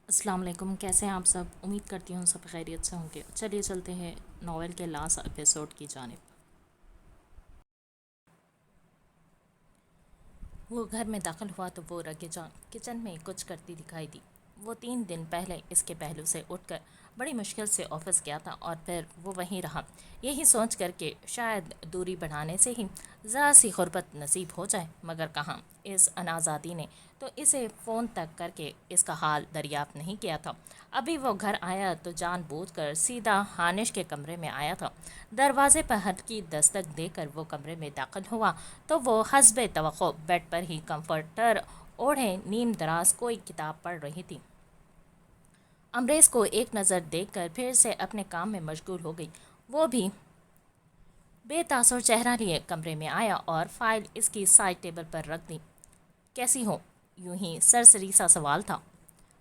السلام علیکم، کیسے ہیں آپ سب؟ امید کرتی ہوں سب خیریت سے ہوں گے۔ چلیے چلتے ہیں ناول کے لاسٹ ایپیسوڈ کی جانب۔ وہ گھر میں داخل ہوا تو وہ رگے جان کچن میں کچھ کرتی دکھائی دی۔ وہ 3 دن پہلے اس کے پہلو سے اٹھ کر بڑی مشکل سے آفس گیا تھا اور پھر وہ وہیں رہا، یہی سوچ کر کہ شاید دوری بڑھانے سے ہی ذرا سی غربت نصیب ہو جائے، مگر کہاں، اس انازادی نے تو اسے فون تک کر کے اس کا حال دریافت نہیں کیا تھا۔ ابھی وہ گھر آیا تو جان بوجھ کر سیدھا ہانش کے کمرے میں آیا تھا۔ دروازے پر ہلکی دستک دے کر وہ کمرے میں داخل ہوا تو وہ حسب توقع بیڈ پر ہی کمفرٹر اوڑھے نیم دراز کوئی کتاب پڑھ رہی تھی۔ امریز کو ایک نظر دیکھ کر پھر سے اپنے کام میں مشغول ہو گئی۔ وہ بھی بے تاثر چہرہ لیے کمرے میں آیا اور فائل اس کی سائڈ ٹیبل پر رکھ دی۔ کیسی ہو؟ یوں ہی سرسری سا سوال تھا۔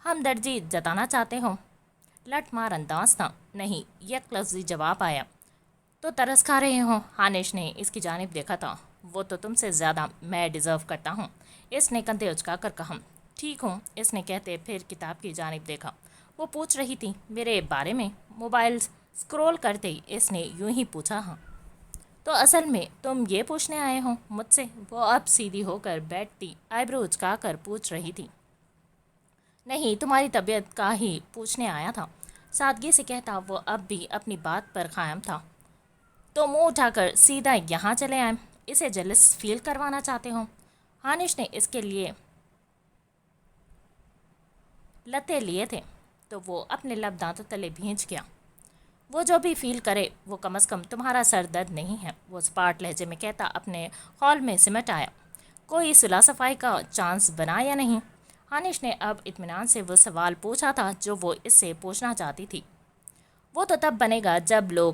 ہمدردی جتانا چاہتے ہو؟ لٹ مار انداز تھا۔ نہیں، یک لفظی جواب آیا۔ تو ترس کھا رہے ہو؟ ہانش نے اس کی جانب دیکھا تھا۔ وہ تو تم سے زیادہ میں ڈیزرو کرتا ہوں، اس نے کندھے اچکا کر کہا۔ ٹھیک ہوں، اس نے کہتے پھر کتاب کی جانب دیکھا۔ وہ پوچھ رہی تھی میرے بارے میں؟ موبائل سکرول کرتے اس نے یوں ہی پوچھا۔ ہاں تو اصل میں تم یہ پوچھنے آئے ہو مجھ سے؟ وہ اب سیدھی ہو کر بیٹھتی آئیبرو اچکا کر پوچھ رہی تھی۔ نہیں، تمہاری طبیعت کا ہی پوچھنے آیا تھا، سادگی سے کہتا وہ اب بھی اپنی بات پر قائم تھا۔ تو منہ اٹھا کر سیدھا یہاں چلے آئے، اسے جلس فیل کروانا چاہتے ہو؟ ہانش نے اس کے لیے لتے لیے تھے تو وہ اپنے لب دانتوں تلے بھینچ گیا۔ وہ جو بھی فیل کرے وہ کم از کم تمہارا سر درد نہیں ہے، وہ سپاٹ لہجے میں کہتا اپنے ہال میں سمٹ آیا۔ کوئی صلاح صفائی کا چانس بنا یا نہیں؟ ہانش نے اب اطمینان سے وہ سوال پوچھا تھا جو وہ اس سے پوچھنا چاہتی تھی۔ وہ تو تب بنے گا جب لوگ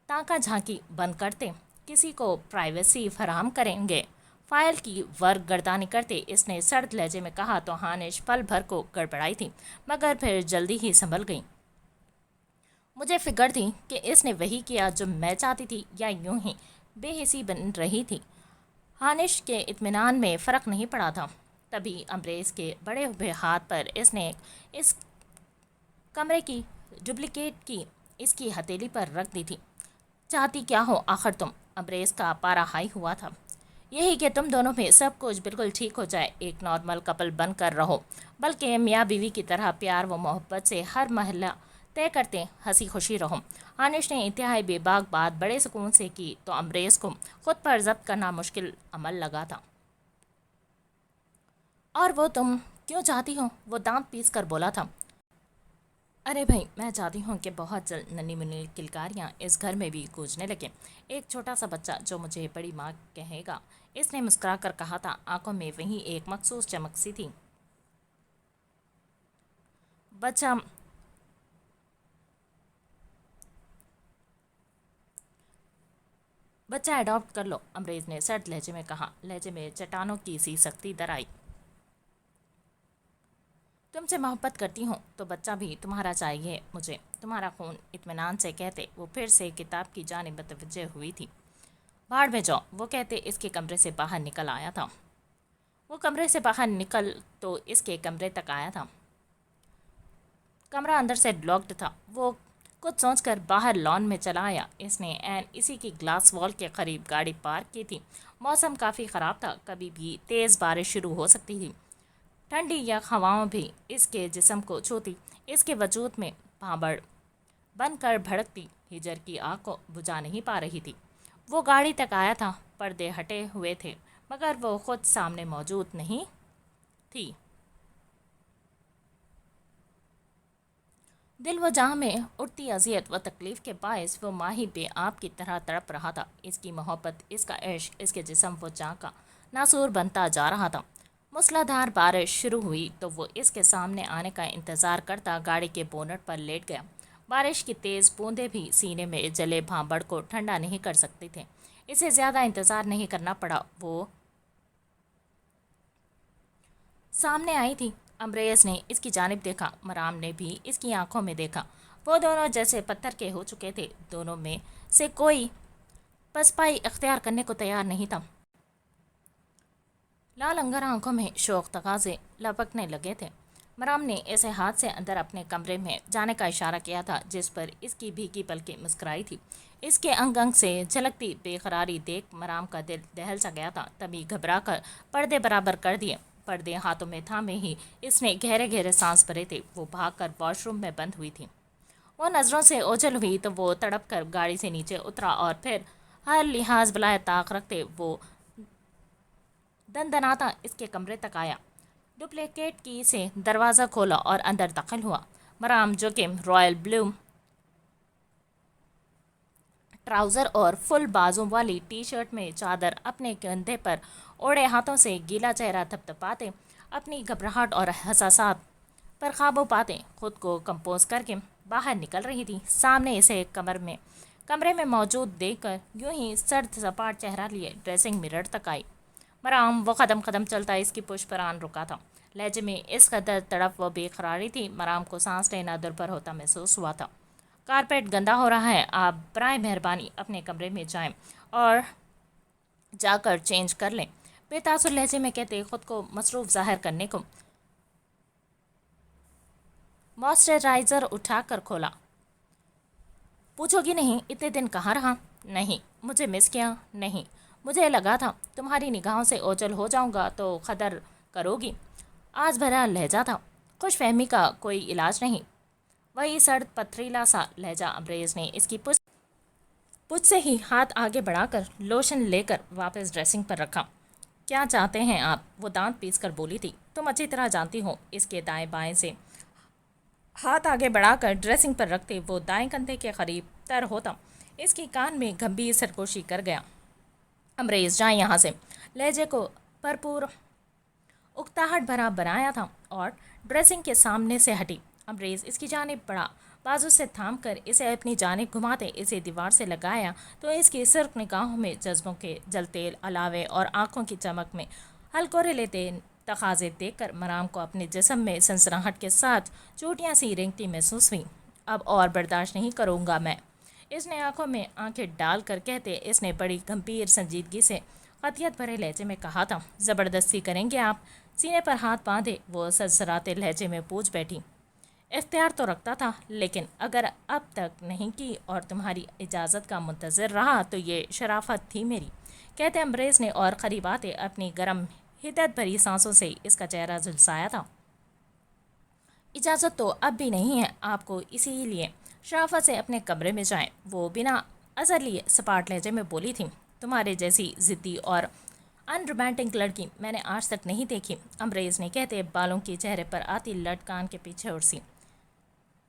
تانکا جھانکی بند کرتے، کسی کو پرائیویسی فراہم کریں گے۔ فائل کی ورق گردانی کرتے اس نے سرد لہجے میں کہا تو ہانش پل بھر کو گڑبڑائی تھی، مگر پھر جلدی ہی سنبھل گئی۔ مجھے فکر تھی کہ اس نے وہی کیا جو میں چاہتی تھی، یا یوں ہی بے حسی بن رہی تھی۔ ہانش کے اطمینان میں فرق نہیں پڑا تھا۔ تبھی امریز کے بڑے ہوئے ہاتھ پر اس نے اس کمرے کی ڈپلیکیٹ کی اس کی ہتھیلی پر رکھ دی تھی۔ چاہتی کیا ہو آخر تم؟ امریز کا پارا ہائی ہوا تھا۔ یہی کہ تم دونوں میں سب کچھ بالکل ٹھیک ہو جائے، ایک نارمل کپل بن کر رہو، بلکہ میاں بیوی کی طرح پیار و محبت سے ہر مرحلہ طے کرتے ہنسی خوشی رہو۔ ہانش نے انتہائی بے باک بات بڑے سکون سے کی تو امریز کو خود پر ضبط کرنا مشکل عمل لگا تھا۔ اور وہ تم کیوں چاہتی ہو؟ وہ دانت پیس کر بولا تھا۔ ارے بھائی، میں چاہتی ہوں کہ بہت جلد ننھی منھی کلکاریاں اس گھر میں بھی گونجنے لگیں، ایک چھوٹا سا بچہ جو مجھے بڑی ماں کہے گا، اس نے مسکرا کر کہا تھا، آنکھوں میں وہیں ایک مخصوص چمک سی تھی۔ بچہ بچہ اڈاپٹ کر لو، امریز نے سرد لہجے میں کہا، لہجے میں چٹانوں کی سی سختی در آئی۔ تم سے محبت کرتی ہوں تو بچہ بھی تمہارا چاہیے مجھے، تمہارا خون، اطمینان سے کہتے وہ پھر سے کتاب کی جانب متوجہ ہوئی تھی۔ بھاڑ میں جاؤ، وہ کہتے اس کے کمرے سے باہر نکل آیا تھا۔ وہ کمرے سے باہر نکل تو اس کے کمرے تک آیا تھا۔ کمرہ اندر سے لاکڈ تھا۔ وہ کچھ سوچ کر باہر لان میں چلا آیا۔ اس نے عین اسی کی گلاس وال کے قریب گاڑی پارک کی تھی۔ موسم کافی خراب تھا، کبھی بھی تیز بارش شروع ہو سکتی تھی۔ ٹھنڈی یا ہواؤں بھی اس کے جسم کو چھوتی اس کے وجود میں بھانبڑ بن کر بھڑکتی ہجر کی آگ کو بجھا نہیں پا رہی تھی۔ وہ گاڑی تک آیا تھا، پردے ہٹے ہوئے تھے، مگر وہ خود سامنے موجود نہیں تھی۔ دل و جاں میں اٹھتی اذیت و تکلیف کے باعث وہ ماہی بے آب کی طرح تڑپ رہا تھا۔ اس کی محبت، اس کا عشق، اس کے جسم و جاں کا ناسور بنتا جا رہا تھا۔ موسلا دھار بارش شروع ہوئی تو وہ اس کے سامنے آنے کا انتظار کرتا گاڑی کے بونٹ پر لیٹ گیا۔ بارش کی تیز بوندیں بھی سینے میں جلے بھانبڑ کو ٹھنڈا نہیں کر سکتی تھیں۔ اسے زیادہ انتظار نہیں کرنا پڑا، وہ سامنے آئی تھی۔ امریز نے اس کی جانب دیکھا، مرام نے بھی اس کی آنکھوں میں دیکھا۔ وہ دونوں جیسے پتھر کے ہو چکے تھے، دونوں میں سے کوئی پسپائی اختیار کرنے کو تیار نہیں تھا۔ لال انگر آنکھوں میں شوق تقاضے لپکنے لگے تھے، مرام نے اسے ہاتھ سے اندر اپنے کمرے میں جانے کا اشارہ کیا تھا، جس پر اس کی بھیگی پلکیں مسکرائی تھی۔ اس کے انگ انگ سے جھلکتی بے قراری دیکھ مرام کا دل دہل سا گیا تھا۔ تبھی گھبرا کر پردے برابر کر دیے۔ پردے ہاتھوں میں تھامے ہی اس نے گہرے گہرے سانس بھرے تھے۔ وہ بھاگ کر واش روم میں بند ہوئی تھی۔ وہ نظروں سے اوجھل ہوئی تو وہ تڑپ کر گاڑی سے نیچے اترا اور پھر ہر لحاظ بلائے طاق رکھتے وہ دندناتا اس کے کمرے تک آیا۔ ڈپلیکیٹ کی سے دروازہ کھولا اور اندر داخل ہوا۔ مرام، جو کہ رائل بلو ٹراؤزر اور فل بازوں والی ٹی شرٹ میں چادر اپنے کندھے پر اوڑے ہاتھوں سے گیلا چہرہ تھپتھپاتے، اپنی گھبراہٹ اور حساسات پر قابو پاتے خود کو کمپوز کر کے باہر نکل رہی تھی۔ سامنے اسے کمرے میں موجود دیکھ کر یوں ہی سرد سپاٹ چہرہ لیے ڈریسنگ مرر تک آئی۔ مرام، وہ قدم قدم چلتا اس کی پشت پر آن رکا تھا۔ لہجے میں اس قدر تڑپ و بے قراری تھی، مرام کو سانس لینا دربر ہوتا محسوس ہوا تھا۔ کارپیٹ گندا ہو رہا ہے، آپ برائے مہربانی اپنے کمرے میں جائیں اور جا کر چینج کر لیں، بے تاثر لہجے میں کہتے خود کو مصروف ظاہر کرنے کو موئسچرائزر اٹھا کر کھولا۔ پوچھو گی نہیں اتنے دن کہاں رہا؟ نہیں۔ مجھے مس کیا؟ نہیں۔ مجھے لگا تھا تمہاری نگاہوں سے اوجھل ہو جاؤں گا تو قدر کرو گی۔ آج بھرا لہجہ تھا، خوش فہمی کا کوئی علاج نہیں۔ وہی سرد پتھریلا سا لہجہ۔ امبریز نے اس کی پچھ سے ہی ہاتھ آگے بڑھا کر لوشن لے کر واپس ڈریسنگ پر رکھا۔ کیا چاہتے ہیں آپ؟ وہ دانت پیس کر بولی تھی۔ تم اچھی طرح جانتی ہو۔ اس کے دائیں بائیں سے ہاتھ آگے بڑھا کر ڈریسنگ پر رکھتے وہ دائیں کندھے کے قریب تر ہوتا اس کی کان میں گمبھیر سرگوشی کر گیا۔ امبریز، جائیں یہاں سے۔ لہجے کو بھرپور اکتاہٹ بھرا بنایا تھا اور ڈریسنگ کے سامنے سے ہٹی۔ امبریز اس کی جانب بڑھا، بازو سے تھام کر اسے اپنی جانب گھماتے اسے دیوار سے لگایا تو اس کی سرخ نگاہوں میں جذبوں کے جلتے الاوے اور آنکھوں کی چمک میں ہلکورے لیتے تقاضے دیکھ کر مرام کو اپنے جسم میں سنسناہٹ کے ساتھ چوٹیاں سی رینگتی محسوس ہوئی۔ اب اور برداشت نہیں کروں گا میں، اس نے آنکھوں میں آنکھیں ڈال کر کہتے اس نے بڑی گمبھیر سنجیدگی سے قطعیت بھرے لہجے میں کہا تھا۔ زبردستی کریں گے آپ؟ سینے پر ہاتھ باندھے وہ سرسراتے لہجے میں پوچھ بیٹھی۔ اختیار تو رکھتا تھا، لیکن اگر اب تک نہیں کی اور تمہاری اجازت کا منتظر رہا تو یہ شرافت تھی میری، کہتے امبریز نے اور قریب آتے اپنی گرم حدت بھری سانسوں سے اس کا چہرہ جھلسایا تھا۔ اجازت تو اب بھی نہیں ہے آپ کو، اسی لیے شرافت سے اپنے کمرے میں جائیں۔ وہ بنا اثر لیے سپاٹ لہجے میں بولی تھی۔ تمہارے جیسی ضدی اور ان رومانٹک لڑکی میں نے آج تک نہیں دیکھی، امبریز نے کہتے بالوں کی چہرے پر آتی لٹ کان کے پیچھے اڑسی۔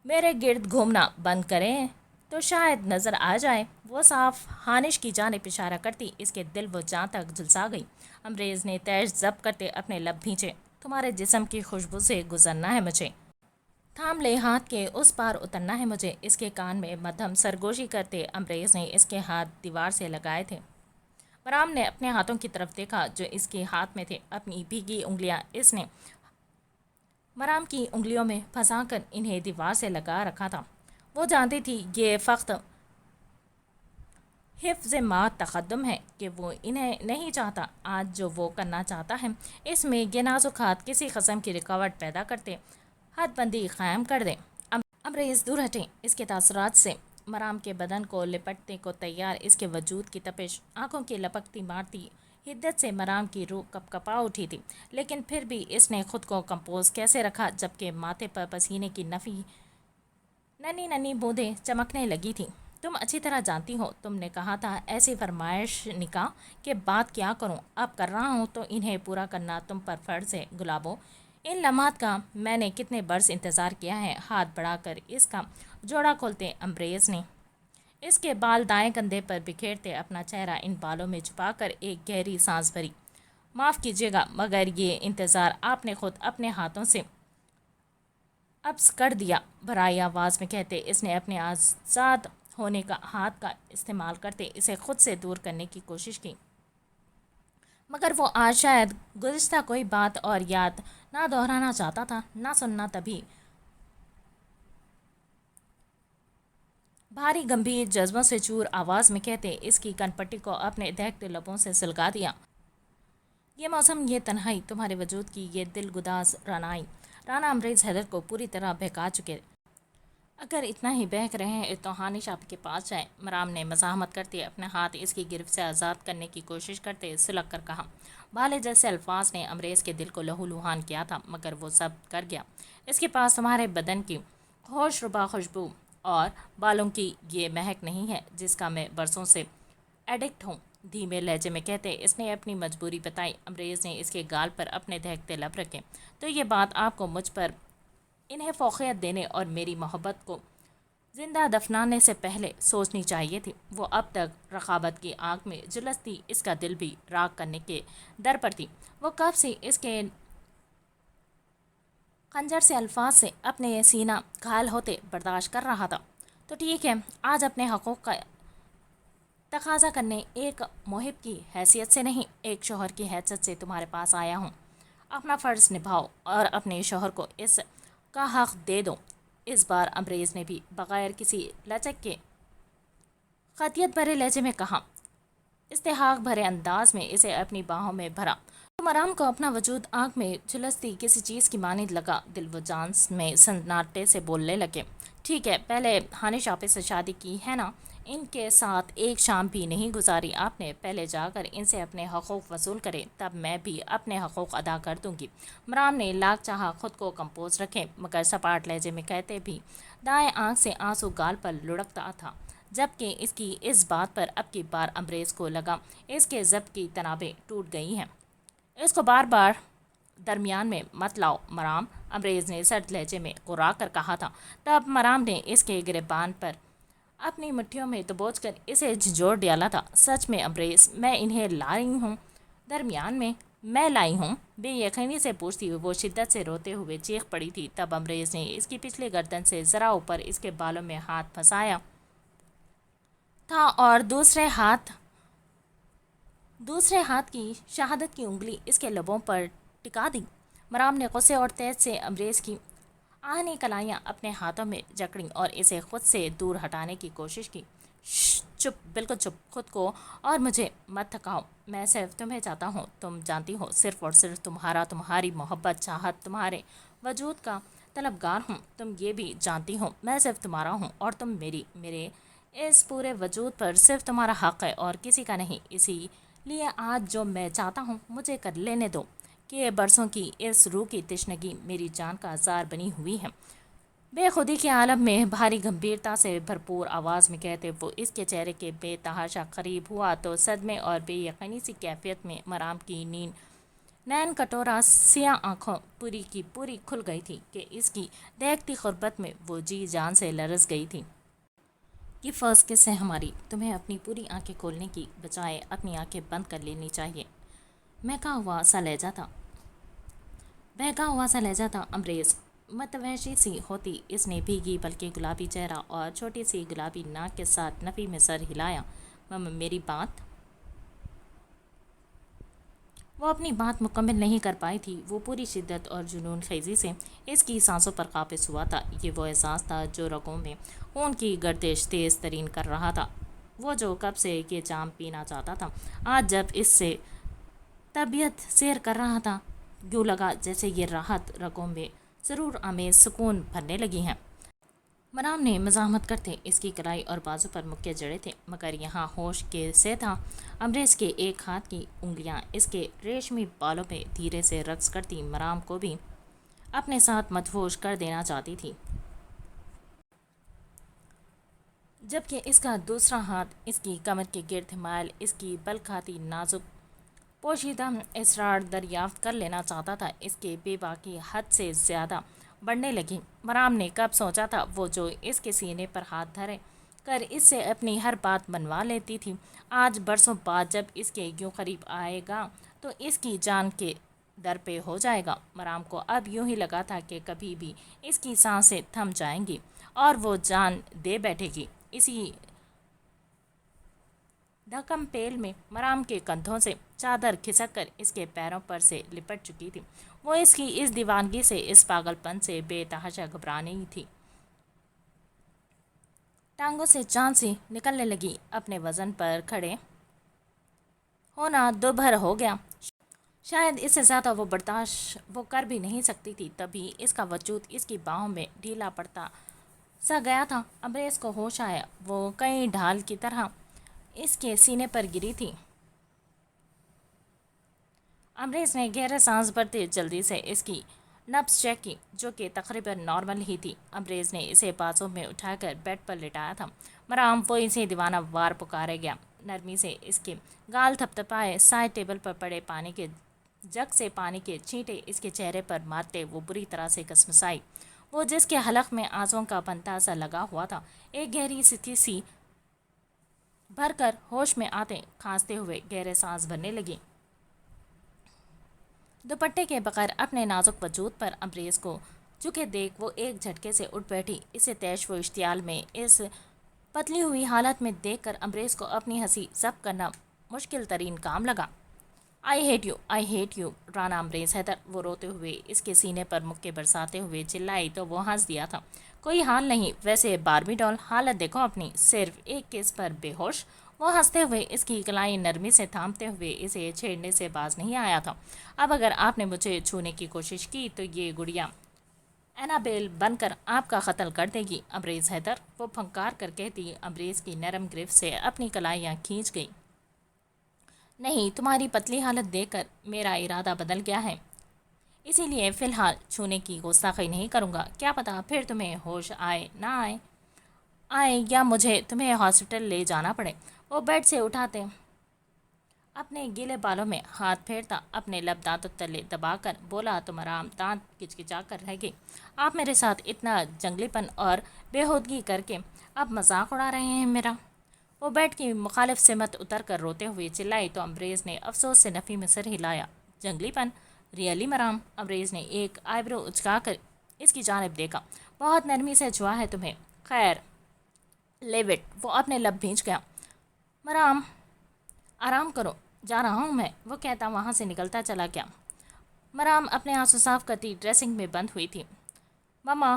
میرے گرد گھومنا بند کریں تو شاید نظر آ جائے۔ وہ صاف ہانش کی جانب اشارہ کرتی اس کے دل و جان تک جھلسا گئی۔ امبریز نے تیز ضبط کرتے اپنے لب بھینچے۔ تمہارے جسم کی خوشبو سے گزرنا ہے مجھے، تھام لے ہاتھ کے اس پار اترنا ہے مجھے۔ اس کے کان میں مدھم سرگوشی کرتے امبریز نے اس کے ہاتھ دیوار سے لگائے تھے۔ مرام نے اپنے ہاتھوں کی طرف دیکھا جو اس کے ہاتھ میں تھے۔ اپنی بھیگی انگلیاں اس نے مرام کی انگلیوں میں پھنسا کر انہیں دیوار سے لگا رکھا تھا۔ وہ جانتی تھی یہ فقط حفظ ما تقدم ہے کہ وہ انہیں نہیں چاہتا۔ آج جو وہ کرنا چاہتا ہے اس میں یہ نازک ہاتھ کسی قسم کی رکاوٹ پیدا کرتے حد بندی قائم کر دیں۔ امبریز دور ہٹیں اس کے تاثرات سے، مرام کے بدن کو لپٹنے کو تیار اس کے وجود کی تپش آنکھوں کی لپکتی مارتی حدت سے مرام کی روح کپ کپا اٹھی تھی، لیکن پھر بھی اس نے خود کو کمپوز کیسے رکھا جبکہ ماتھے پر پسینے کی ننھی ننھی بوندیں چمکنے لگی تھیں۔ تم اچھی طرح جانتی ہو، تم نے کہا تھا ایسی فرمائش نکاح کے بعد کیا کروں، اب کر رہا ہوں تو انہیں پورا کرنا تم پر فرض ہے۔ گلابوں، ان لمحات کا میں نے کتنے برس انتظار کیا ہے۔ ہاتھ بڑھا کر اس کا جوڑا کھولتے امبریز نے اس کے بال دائیں کندھے پر بکھیرتے اپنا چہرہ ان بالوں میں چھپا کر ایک گہری سانس بھری۔ معاف کیجیے گا مگر یہ انتظار آپ نے خود اپنے ہاتھوں سے ابس کر دیا، بھرائی آواز میں کہتے اس نے اپنے آزاد ہونے کا ہاتھ کا استعمال کرتے اسے خود سے دور کرنے کی کوشش کی، مگر وہ آج شاید گزشتہ کوئی بات اور یاد نہ دہرانا چاہتا تھا، نہ سننا۔ تبھی بھاری گمبھیر جذبوں سے چور آواز میں کہتے اس کی کن پٹی کو اپنے دہکتے لبوں سے سلگا دیا۔ یہ موسم، یہ تنہائی، تمہارے وجود کی یہ دل گداز رعنائی رانا امریز حیدر کو پوری طرح بہکا چکے۔ اگر اتنا ہی بہک رہے ہیں تو ہانش آپ کے پاس جائیں، مرام نے مزاحمت کرتے اپنے ہاتھ اس کی گرفت سے آزاد کرنے کی کوشش کرتے سلگ کر کہا۔ بھالے جیسے الفاظ نے امریز کے دل کو لہو لہان کیا تھا، مگر وہ سب کر گیا۔ اس کے پاس تمہارے بدن کی ہوش ربا خوشبو اور بالوں کی یہ مہک نہیں ہے جس کا میں برسوں سے ایڈکٹ ہوں، دھیمے لہجے میں کہتے اس نے اپنی مجبوری بتائی۔ امریز نے اس کے گال پر اپنے دہکتے لب رکھے۔ تو یہ بات آپ کو مجھ پر انہیں فوقیت دینے اور میری محبت کو زندہ دفنانے سے پہلے سوچنی چاہیے تھی۔ وہ اب تک رقابت کی آنکھ میں جلستی اس کا دل بھی راکھ کرنے کے در پر تھی۔ وہ کب سے اس کے خنجر سے الفاظ سے اپنے سینہ گھائل ہوتے برداشت کر رہا تھا۔ تو ٹھیک ہے، آج اپنے حقوق کا تقاضا کرنے ایک محب کی حیثیت سے نہیں، ایک شوہر کی حیثیت سے تمہارے پاس آیا ہوں۔ اپنا فرض نبھاؤ اور اپنے شوہر کو اس کا حق دے دو۔ اس بار امریز نے بھی بغیر کسی لچک کے خطیت بھرے لہجے میں کہا، استحقاق بھرے انداز میں اسے اپنی باہوں میں بھرا۔ تو مرام کو اپنا وجود آنکھ میں جھلستی کسی چیز کی مانند لگا، دل و جان میں سناٹے سے بولنے لگے۔ ٹھیک ہے، پہلے ہانش آپے سے شادی کی ہے نا، ان کے ساتھ ایک شام بھی نہیں گزاری آپ نے، پہلے جا کر ان سے اپنے حقوق وصول کرے، تب میں بھی اپنے حقوق ادا کر دوں گی۔ مرام نے لاکھ چاہا خود کو کمپوز رکھے، مگر سپاٹ لہجے میں کہتے بھی دائیں آنکھ سے آنسو گال پر لڑکتا تھا، جبکہ اس کی اس بات پر اب کی بار امریز کو لگا اس کے ضبط کی تنابیں ٹوٹ گئی ہیں۔ اس کو بار بار درمیان میں مت لاؤ مرام، امریز نے سرد لہجے میں غرا کر کہا تھا۔ تب مرام نے اس کے گریبان پر اپنی مٹھیوں میں دبوچ کر اسے جھنجھوڑ ڈالا تھا۔ سچ میں امریز، میں انہیں لا رہی ہوں درمیان میں لائی ہوں؟ بے یقینی سے پوچھتی وہ شدت سے روتے ہوئے چیخ پڑی تھی۔ تب امریز نے اس کی پچھلی گردن سے ذرا اوپر اس کے بالوں میں ہاتھ پھنسایا تھا اور دوسرے ہاتھ کی شہادت کی انگلی اس کے لبوں پر ٹکا دی۔ مرام نے غصے اور تیز سے امریز کی آہنی کلائیاں اپنے ہاتھوں میں جکڑیں اور اسے خود سے دور ہٹانے کی کوشش کی۔ چپ، بالکل چپ، خود کو اور مجھے مت تھکاؤ، میں صرف تمہیں چاہتا ہوں، تم جانتی ہو، صرف اور صرف تمہاری محبت، چاہت، تمہارے وجود کا طلبگار ہوں۔ تم یہ بھی جانتی ہو میں صرف تمہارا ہوں اور تم میرے اس پورے وجود پر صرف تمہارا حق ہے اور کسی کا نہیں۔ اسی لیے آج جو میں چاہتا ہوں مجھے کر لینے دو، کہ برسوں کی اس روح کی تشنگی میری جان کا زار بنی ہوئی ہے۔ بے خودی کے عالم میں بھاری گمبھیرتا سے بھرپور آواز میں کہتے وہ اس کے چہرے کے بے تحاشا قریب ہوا تو صدمے اور بے یقینی سی کیفیت میں مرام کی نین کٹورا سیاہ آنکھوں پوری کی پوری کھل گئی تھی کہ اس کی دیکھتی قربت میں وہ جی جان سے لرز گئی تھی۔ یہ فرض کس ہے ہماری؟ تمہیں اپنی پوری آنکھیں کھولنے کی بجائے اپنی آنکھیں بند کر لینی چاہیے۔ بہکا ہوا سا لہجہ تھا امریز، متوحشی سی ہوتی اس نے بھیگی بلکہ گلابی چہرہ اور چھوٹی سی گلابی ناک کے ساتھ نفی میں سر ہلایا۔ میری بات؟ وہ اپنی بات مکمل نہیں کر پائی تھی۔ وہ پوری شدت اور جنون خیزی سے اس کی سانسوں پر قابض ہوا تھا۔ یہ وہ احساس تھا جو رگوں میں خون کی گردش تیز ترین کر رہا تھا، وہ جو کب سے یہ جام پینا چاہتا تھا۔ آج جب اس سے طبیعت سیر کر رہا تھا، یوں لگا جیسے یہ راحت رگوں میں سرور آمیز سکون بھرنے لگی ہے۔ مرام نے مزاحمت کرتے اس کی کلائی اور بازو پر مکے جڑے تھے، مگر یہاں ہوش کے سے تھا۔ امریز کے ایک ہاتھ کی انگلیاں اس کے ریشمی بالوں میں دھیرے سے رقص کرتی مرام کو بھی اپنے ساتھ مدہوش کر دینا چاہتی تھی، جبکہ اس کا دوسرا ہاتھ اس کی کمر کے گرد مائل اس کی بل کھاتی نازک پوشیدہ اسرار دریافت کر لینا چاہتا تھا۔ اس کے بے باکی حد سے زیادہ بڑھنے لگی۔ مرام نے کب سوچا تھا وہ جو اس کے سینے پر ہاتھ دھرے کر اس سے اپنی ہر بات منوا لیتی تھی، آج برسوں بعد جب اس کے یوں قریب آئے گا تو اس کی جان کے در پہ ہو جائے گا۔ مرام کو اب یوں ہی لگا تھا کہ کبھی بھی اس کی سانسیں تھم جائیں گی اور وہ جان دے بیٹھے گی۔ اسی دھکم پیل میں مرام کے کندھوں سے چادر کھسک کر اس کے پیروں پر سے لپٹ چکی تھی۔ وہ اس کی اس دیوانگی سے، اس پاگل پن سے بے تحاشا گھبرانی تھی۔ ٹانگوں سے جان سی نکلنے لگی، اپنے وزن پر کھڑے ہونا دوبھر ہو گیا۔ شاید اس سے زیادہ وہ برداشت وہ کر بھی نہیں سکتی تھی، تبھی اس کا وجود اس کی باہوں میں ڈھیلا پڑتا سا گیا تھا۔ امریز کو ہوش آیا، وہ کئی ڈھال کی طرح اس کے سینے پر گری تھی۔ امریز نے گہرے سانس بھرتے جلدی سے اس کی نبض چیک کی، جو کہ تقریباً نارمل ہی تھی۔ امریز نے اسے بازوں میں اٹھا کر بیڈ پر لٹایا تھا۔ مرام، وہ اسے دیوانہ وار پکارے گیا، نرمی سے اس کے گال تھپتھپائے، سائڈ ٹیبل پر پڑے پانی کے جگ سے پانی کے چھینٹے اس کے چہرے پر مارتے وہ بری طرح سے کسمسائی، وہ جس کے حلق میں آنسوؤں کا پنتا سا لگا ہوا تھا۔ ایک گہری سی بھر کر ہوش میں آتے کھانستے ہوئے گہرے سانس بھرنے لگی۔ دوپٹے کے بغیر اپنے نازک وجود پر امریز کو جھکے دیکھ وہ ایک جھٹکے سے اٹھ بیٹھی۔ اسے تیش و اشتعال میں اس پتلی ہوئی حالت میں دیکھ کر امریز کو اپنی ہنسی ضبط کرنا مشکل ترین کام لگا۔ I hate you Rana Amrez Haider, وہ روتے ہوئے اس کے سینے پر مکے برساتے ہوئے چلائی تو وہ ہنس دیا تھا۔ کوئی حال نہیں، ویسے باربی ڈال، حالت دیکھو اپنی، صرف ایک کس پر بے ہوش۔ وہ ہنستے ہوئے اس کی کلائی نرمی سے تھامتے ہوئے اسے چھیڑنے سے باز نہیں آیا تھا۔ اب اگر آپ نے مجھے چھونے کی کوشش کی تو یہ گڑیا اینابیل بن کر آپ کا قتل کر دے گی امریز حیدر، وہ پھنکار کر کہتی۔ امریز کی نرم گرفت سے اپنی کلائیاں کھینچ گئی۔ نہیں، تمہاری پتلی حالت دیکھ کر میرا ارادہ بدل گیا ہے، اسی لیے فی الحال چھونے کی گستاخی نہیں کروں گا۔ کیا پتا پھر تمہیں ہوش آئے نہ آئے یا مجھے تمہیں ہاسپٹل لے جانا پڑے۔ وہ بیڈ سے اٹھاتے اپنے گیلے بالوں میں ہاتھ پھیرتا، اپنے لب دانتوں تلے دبا کر بولا تو مرام دانت کچکچا کر رہ گئی۔ آپ میرے ساتھ اتنا جنگلی پن اور بےہودگی کر کے اب مذاق اڑا رہے ہیں میرا؟ وہ بیڈ کی مخالف سمت اتر کر روتے ہوئے چلائی تو امریز نے افسوس سے نفی میں سر ہلایا۔ جنگلی پن؟ ریئلی مرام؟ امریز نے ایک آئی برو اچکا کر اس کی جانب دیکھا۔ بہت نرمی سے چھوا ہے تمہیں، خیر لیو اٹ، وہ اپنے لب بھینچ گیا۔ مرام آرام کرو، جا رہا ہوں میں، وہ کہتا وہاں سے نکلتا چلا گیا۔ مرام اپنے آنسو صاف کرتی ڈریسنگ میں بند ہوئی تھی۔ ماما،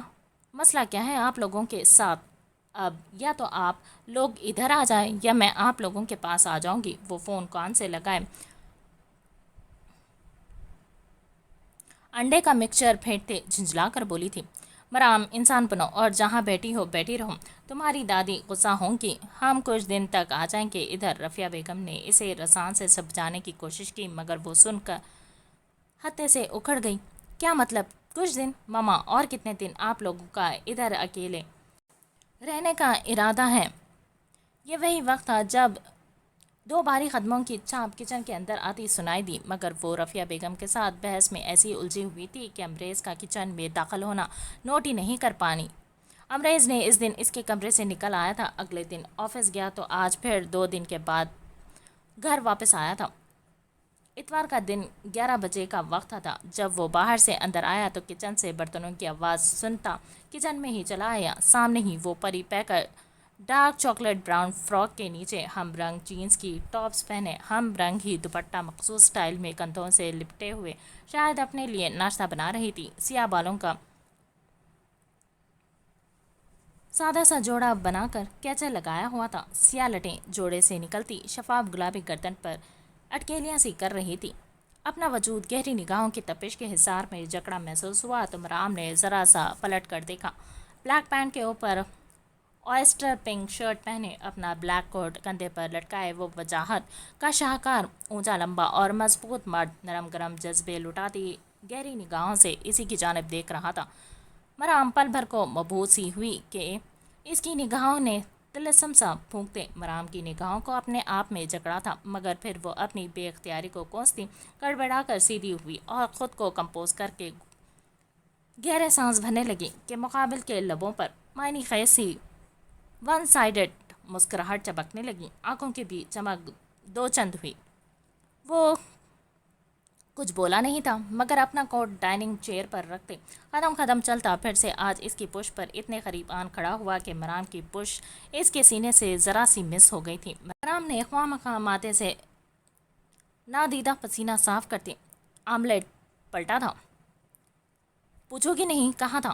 مسئلہ کیا ہے آپ لوگوں کے ساتھ؟ اب یا تو آپ لوگ ادھر آ جائیں یا میں آپ لوگوں کے پاس آ جاؤں گی، وہ فون کان سے لگائے انڈے کا مکسچر پھینٹتے جھنجھلا کر بولی تھی۔ مرام، انسان بنو اور جہاں بیٹھی ہو بیٹھی رہو، تمہاری دادی غصہ ہوں گی، ہم کچھ دن تک آ جائیں گے ادھر۔ رفیہ بیگم نے اسے رسان سے سمجھانے کی کوشش کی مگر وہ سن کر ہتے سے اکھڑ گئی۔ کیا مطلب کچھ دن؟ ماما، اور کتنے دن آپ لوگوں کا ادھر اکیلے رہنے کا ارادہ ہے؟ یہ وہی وقت تھا جب دو بھاری قدموں کی چانپ کچن کے اندر آتی سنائی دی، مگر وہ رفیہ بیگم کے ساتھ بحث میں ایسی الجھی ہوئی تھی کہ امریز کا کچن میں داخل ہونا نوٹ ہی نہیں کر پانی۔ امریز نے اس دن اس کے کمرے سے نکل آیا تھا، اگلے دن آفس گیا تو آج پھر 2 دن کے بعد گھر واپس آیا تھا۔ اتوار کا دن 11 بجے کا وقت تھا جب وہ باہر سے اندر آیا تو کچن سے برتنوں کی آواز سنتا کچن میں ہی چلا آیا۔ سامنے ہی وہ پری پیکر ڈارک چاکلیٹ براؤن فراک کے نیچے ہم رنگ جینس کی ٹاپس پہنے، ہم رنگ ہی دوپٹہ مخصوص سٹائل میں کندھوں سے لپٹے ہوئے شاید اپنے لیے ناشتہ بنا رہی تھی۔ سیاہ بالوں کا سادہ سا جوڑا بنا کر کیچا لگایا ہوا تھا، سیاہ لٹیں جوڑے سے نکلتی شفاف گلابی گردن پر اٹکیلیاں سی کر رہی تھی۔ اپنا وجود گہری نگاہوں کی تپش کے حصار میں جکڑا محسوس ہوا تو مرام نے ذرا سا پلٹ کر دیکھا۔ بلیک پینٹ کے اوپر آئسٹر پنک شرٹ پہنے، اپنا بلیک کوٹ کندھے پر لٹکائے وہ وجاہت کا شاہکار، اونچا لمبا اور مضبوط مرد نرم گرم جذبے لٹاتی گہری نگاہوں سے اسی کی جانب دیکھ رہا تھا۔ مرام پل بھر کو مبہوت سی ہوئی کہ اس کی نگاہوں نے طلسم سا پھونکتے مرام کی نگاہوں کو اپنے آپ میں جکڑا تھا، مگر پھر وہ اپنی بے اختیاری کو کوستی گڑبڑا کر سیدھی ہوئی اور خود کو کمپوز کر کے گہرے سانس بھرنے لگی کہ مقابل کے لبوں پر معنی خیز سی ون سائیڈڈ مسکراہٹ چمکنے لگی، آنکھوں کی بھی چمک دو چند ہوئی۔ وہ کچھ بولا نہیں تھا مگر اپنا کوٹ ڈائننگ چیئر پر رکھتے قدم قدم چلتا پھر سے آج اس کی پشت پر اتنے قریب آن کھڑا ہوا کہ مرام کی پشت اس کے سینے سے ذرا سی مس ہو گئی تھی۔ مرام نے خواہ مخواہ ماتھے سے نادیدہ پسینہ صاف کرتے آملیٹ پلٹا تھا۔ پوچھو گی نہیں کہا تھا؟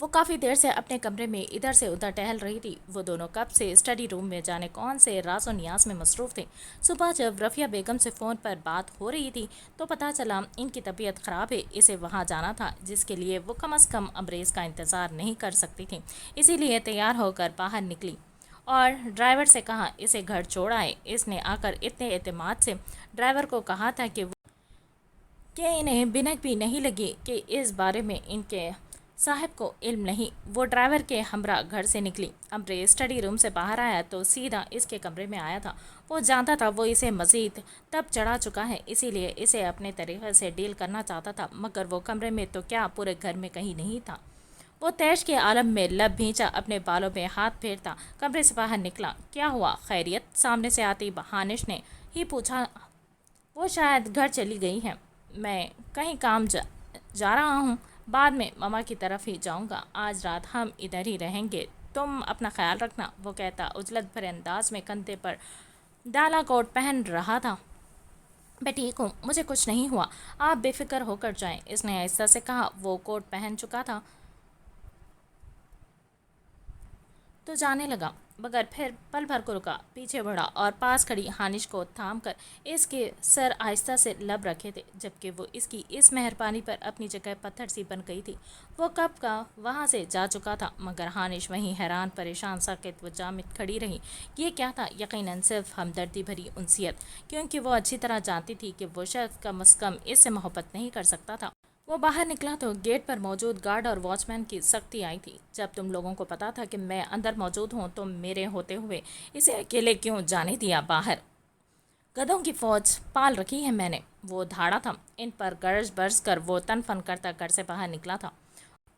وہ کافی دیر سے اپنے کمرے میں ادھر سے ادھر ٹہل رہی تھی۔ وہ دونوں کب سے اسٹڈی روم میں جانے کون سے راز و نیاز میں مصروف تھے۔ صبح جب رفیہ بیگم سے فون پر بات ہو رہی تھی تو پتہ چلا ان کی طبیعت خراب ہے، اسے وہاں جانا تھا جس کے لیے وہ کم از کم امریز کا انتظار نہیں کر سکتی تھی۔ اسی لیے تیار ہو کر باہر نکلی اور ڈرائیور سے کہا اسے گھر چھوڑ آئے۔ اس نے آ کر اتنے اعتماد سے ڈرائیور کو کہا تھا کہ انہیں بھنک بھی نہیں لگی کہ اس بارے میں ان کے صاحب کو علم نہیں۔ وہ ڈرائیور کے ہمراہ گھر سے نکلی۔ امریز اسٹڈی روم سے باہر آیا تو سیدھا اس کے کمرے میں آیا تھا۔ وہ جانتا تھا وہ اسے مزید تب چڑھا چکا ہے، اسی لیے اسے اپنے طریقے سے ڈیل کرنا چاہتا تھا، مگر وہ کمرے میں تو کیا پورے گھر میں کہیں نہیں تھا۔ وہ تیش کے عالم میں لب بھینچا اپنے بالوں میں ہاتھ پھیرتا کمرے سے باہر نکلا۔ کیا ہوا، خیریت؟ سامنے سے آتی ہانش نے ہی پوچھا۔ وہ شاید گھر چلی گئی ہے، میں کہیں کام جا رہا ہوں، بعد میں ماما کی طرف ہی جاؤں گا، آج رات ہم ادھر ہی رہیں گے، تم اپنا خیال رکھنا، وہ کہتا عجلت بھرے انداز میں کندھے پر ڈالا کوٹ پہن رہا تھا۔ میں ٹھیک ہوں، مجھے کچھ نہیں ہوا، آپ بے فکر ہو کر جائیں، اس نے آہستہ سے کہا۔ وہ کوٹ پہن چکا تھا تو جانے لگا، مگر پھر پل بھر کو رکا، پیچھے بڑھا اور پاس کھڑی ہانش کو تھام کر اس کے سر آہستہ سے لب رکھے تھے، جبکہ وہ اس کی اس مہربانی پر اپنی جگہ پتھر سی بن گئی تھی۔ وہ کب کا وہاں سے جا چکا تھا، مگر ہانش وہیں حیران پریشان ساکت و جامد کھڑی رہی۔ یہ کیا تھا؟ یقیناً صرف ہمدردی بھری انسیت، کیونکہ وہ اچھی طرح جانتی تھی کہ وہ شخص کم از کم اس سے محبت نہیں کر سکتا تھا۔ وہ باہر نکلا تو گیٹ پر موجود گارڈ اور واچ مین کی سختی آئی تھی۔ جب تم لوگوں کو پتا تھا کہ میں اندر موجود ہوں تو میرے ہوتے ہوئے اسے اکیلے کیوں جانے دیا باہر؟ گدھوں کی فوج پال رکھی ہے میں نے، وہ دھاڑا تھا۔ ان پر گرج برس کر وہ تن فن کرتا گھر سے باہر نکلا تھا۔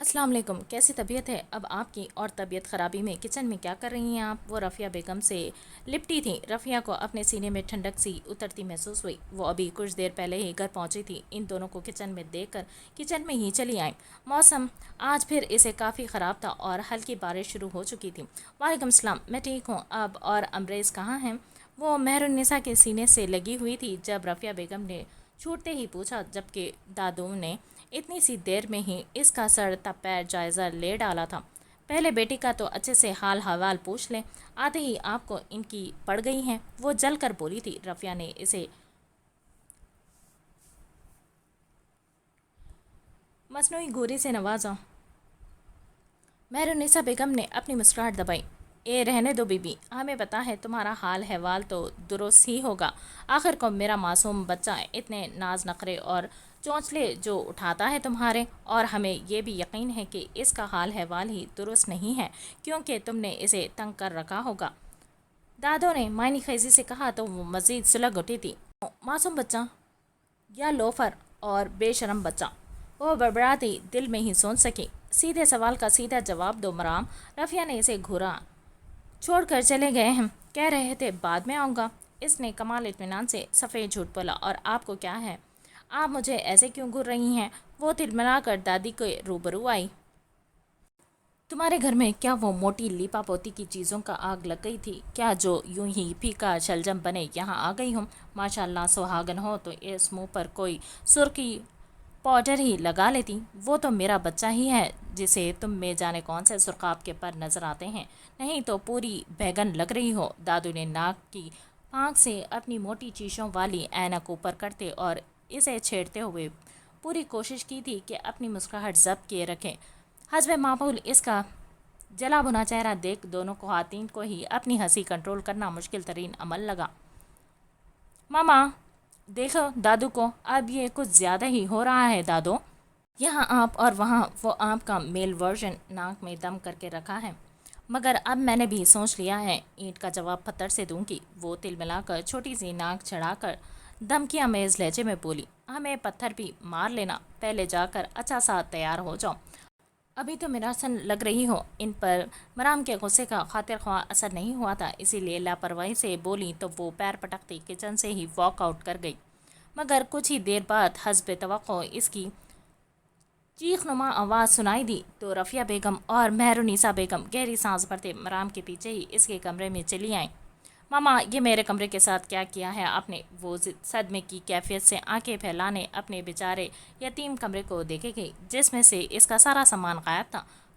السلام علیکم، کیسی طبیعت ہے اب آپ کی؟ اور طبیعت خرابی میں کچن میں کیا کر رہی ہیں آپ؟ وہ رفیہ بیگم سے لپٹی تھیں۔ رفیہ کو اپنے سینے میں ٹھنڈک سی اترتی محسوس ہوئی۔ وہ ابھی کچھ دیر پہلے ہی گھر پہنچی تھی۔ ان دونوں کو کچن میں دیکھ کر کچن میں ہی چلی آئیں۔ موسم آج پھر اسے کافی خراب تھا اور ہلکی بارش شروع ہو چکی تھی۔ وعلیکم السلام، میں ٹھیک ہوں اب، اور امریز کہاں ہیں؟ وہ مہرالنساء کے سینے سے لگی ہوئی تھی جب رفیہ بیگم نے چھوٹتے ہی پوچھا، جبکہ دادو نے اتنی سی دیر میں ہی اس کا سر تا پیر جائزہ لے ڈالا تھا۔ پہلے بیٹی کا تو اچھے سے حال حوال پوچھ لیں، آتے ہی آپ کو ان کی پڑ گئی ہیں، وہ جل کر بولی تھی۔ رفیہ نے اسے مصنوعی گوری سے نوازا۔ مہرالنساء بیگم نے اپنی مسکراہٹ دبائی۔ اے رہنے دو بی بی، ہمیں پتہ ہے تمہارا حال حوال تو درست ہی ہوگا، آخر کو میرا معصوم بچہ اتنے ناز نخرے اور چونچلے جو اٹھاتا ہے تمہارے، اور ہمیں یہ بھی یقین ہے کہ اس کا حال حوال ہی درست نہیں ہے کیونکہ تم نے اسے تنگ کر رکھا ہوگا، دادو نے معنی خیزی سے کہا تو وہ مزید سلگ اٹھی تھی۔ معصوم بچہ یا لوفر اور بے شرم بچہ؟ وہ بڑبڑاتی دل میں ہی سوچ سکی۔ سیدھے سوال کا سیدھا جواب دو مرام۔ رفیہ نے اسے گھورا چھوڑ کر چلے گئے ہیں، کہہ رہے تھے بعد میں آؤں گا، اس نے کمال اطمینان سے سفید جھوٹ بولا۔ اور آپ کو کیا ہے، آپ مجھے ایسے کیوں گھور رہی ہیں؟ وہ تلملا کر دادی کے روبرو آئی۔ تمہارے گھر میں کیا وہ موٹی لیپا پوتی کی چیزوں کا آگ لگ گئی تھی کیا، جو یوں ہی پھیکا شلجم بنے یہاں آ گئی ہوں؟ ماشاء اللہ سہاگن ہو تو اس منہ پر کوئی سرخی پاؤڈر ہی لگا لیتی۔ وہ تو میرا بچہ ہی ہے جسے تم میں جانے کون سے سرخاب کے پر نظر آتے ہیں، نہیں تو پوری بیگن لگ رہی ہو۔ دادو نے ناک کی پھانک سے اپنی موٹی چیشوں والی اینک اوپر کرتے اور اسے چھیڑتے ہوئے پوری کوشش کی تھی کہ اپنی مسکراہٹ ضبط کیے رکھیں۔ حسب معمول اس کا جلا بھنا چہرہ دیکھ دونوں خواتین کو ہی اپنی ہنسی کنٹرول کرنا مشکل ترین عمل لگا۔ ماما دیکھو دادو کو، اب یہ کچھ زیادہ ہی ہو رہا ہے دادو۔ یہاں آپ اور وہاں وہ آپ کا میل ورژن ناک میں دم کر کے رکھا ہے، مگر اب میں نے بھی سوچ لیا ہے، اینٹ کا جواب پتھر سے دوں گی۔ وہ تل ملا کر چھوٹی سی ناک چڑھا کر دھمکی آمیز لہجے میں بولی۔ ہمیں پتھر بھی مار لینا، پہلے جا کر اچھا سا تیار ہو جاؤ، ابھی تو میرا سن لگ رہی ہو۔ ان پر مرام کے غصے کا خاطر خواہ اثر نہیں ہوا تھا، اسی لیے لاپرواہی سے بولی تو وہ پیر پٹکتی کچن سے ہی واک آؤٹ کر گئی، مگر کچھ ہی دیر بعد حسب توقع اس کی چیخ نما آواز سنائی دی تو رفیہ بیگم اور مہرالنساء بیگم گہری سانس بھرتے مرام کے پیچھے ہی اس کے کمرے میں چلی آئیں۔ ماما یہ میرے کمرے کے ساتھ کیا کیا ہے آپ نے؟ وہ صدمے کی کیفیت سے آنکھیں پھیلانے اپنے بیچارے یتیم کمرے کو دیکھے گئی جس میں سے اس کا سارا سامان غائب تھا۔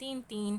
3-3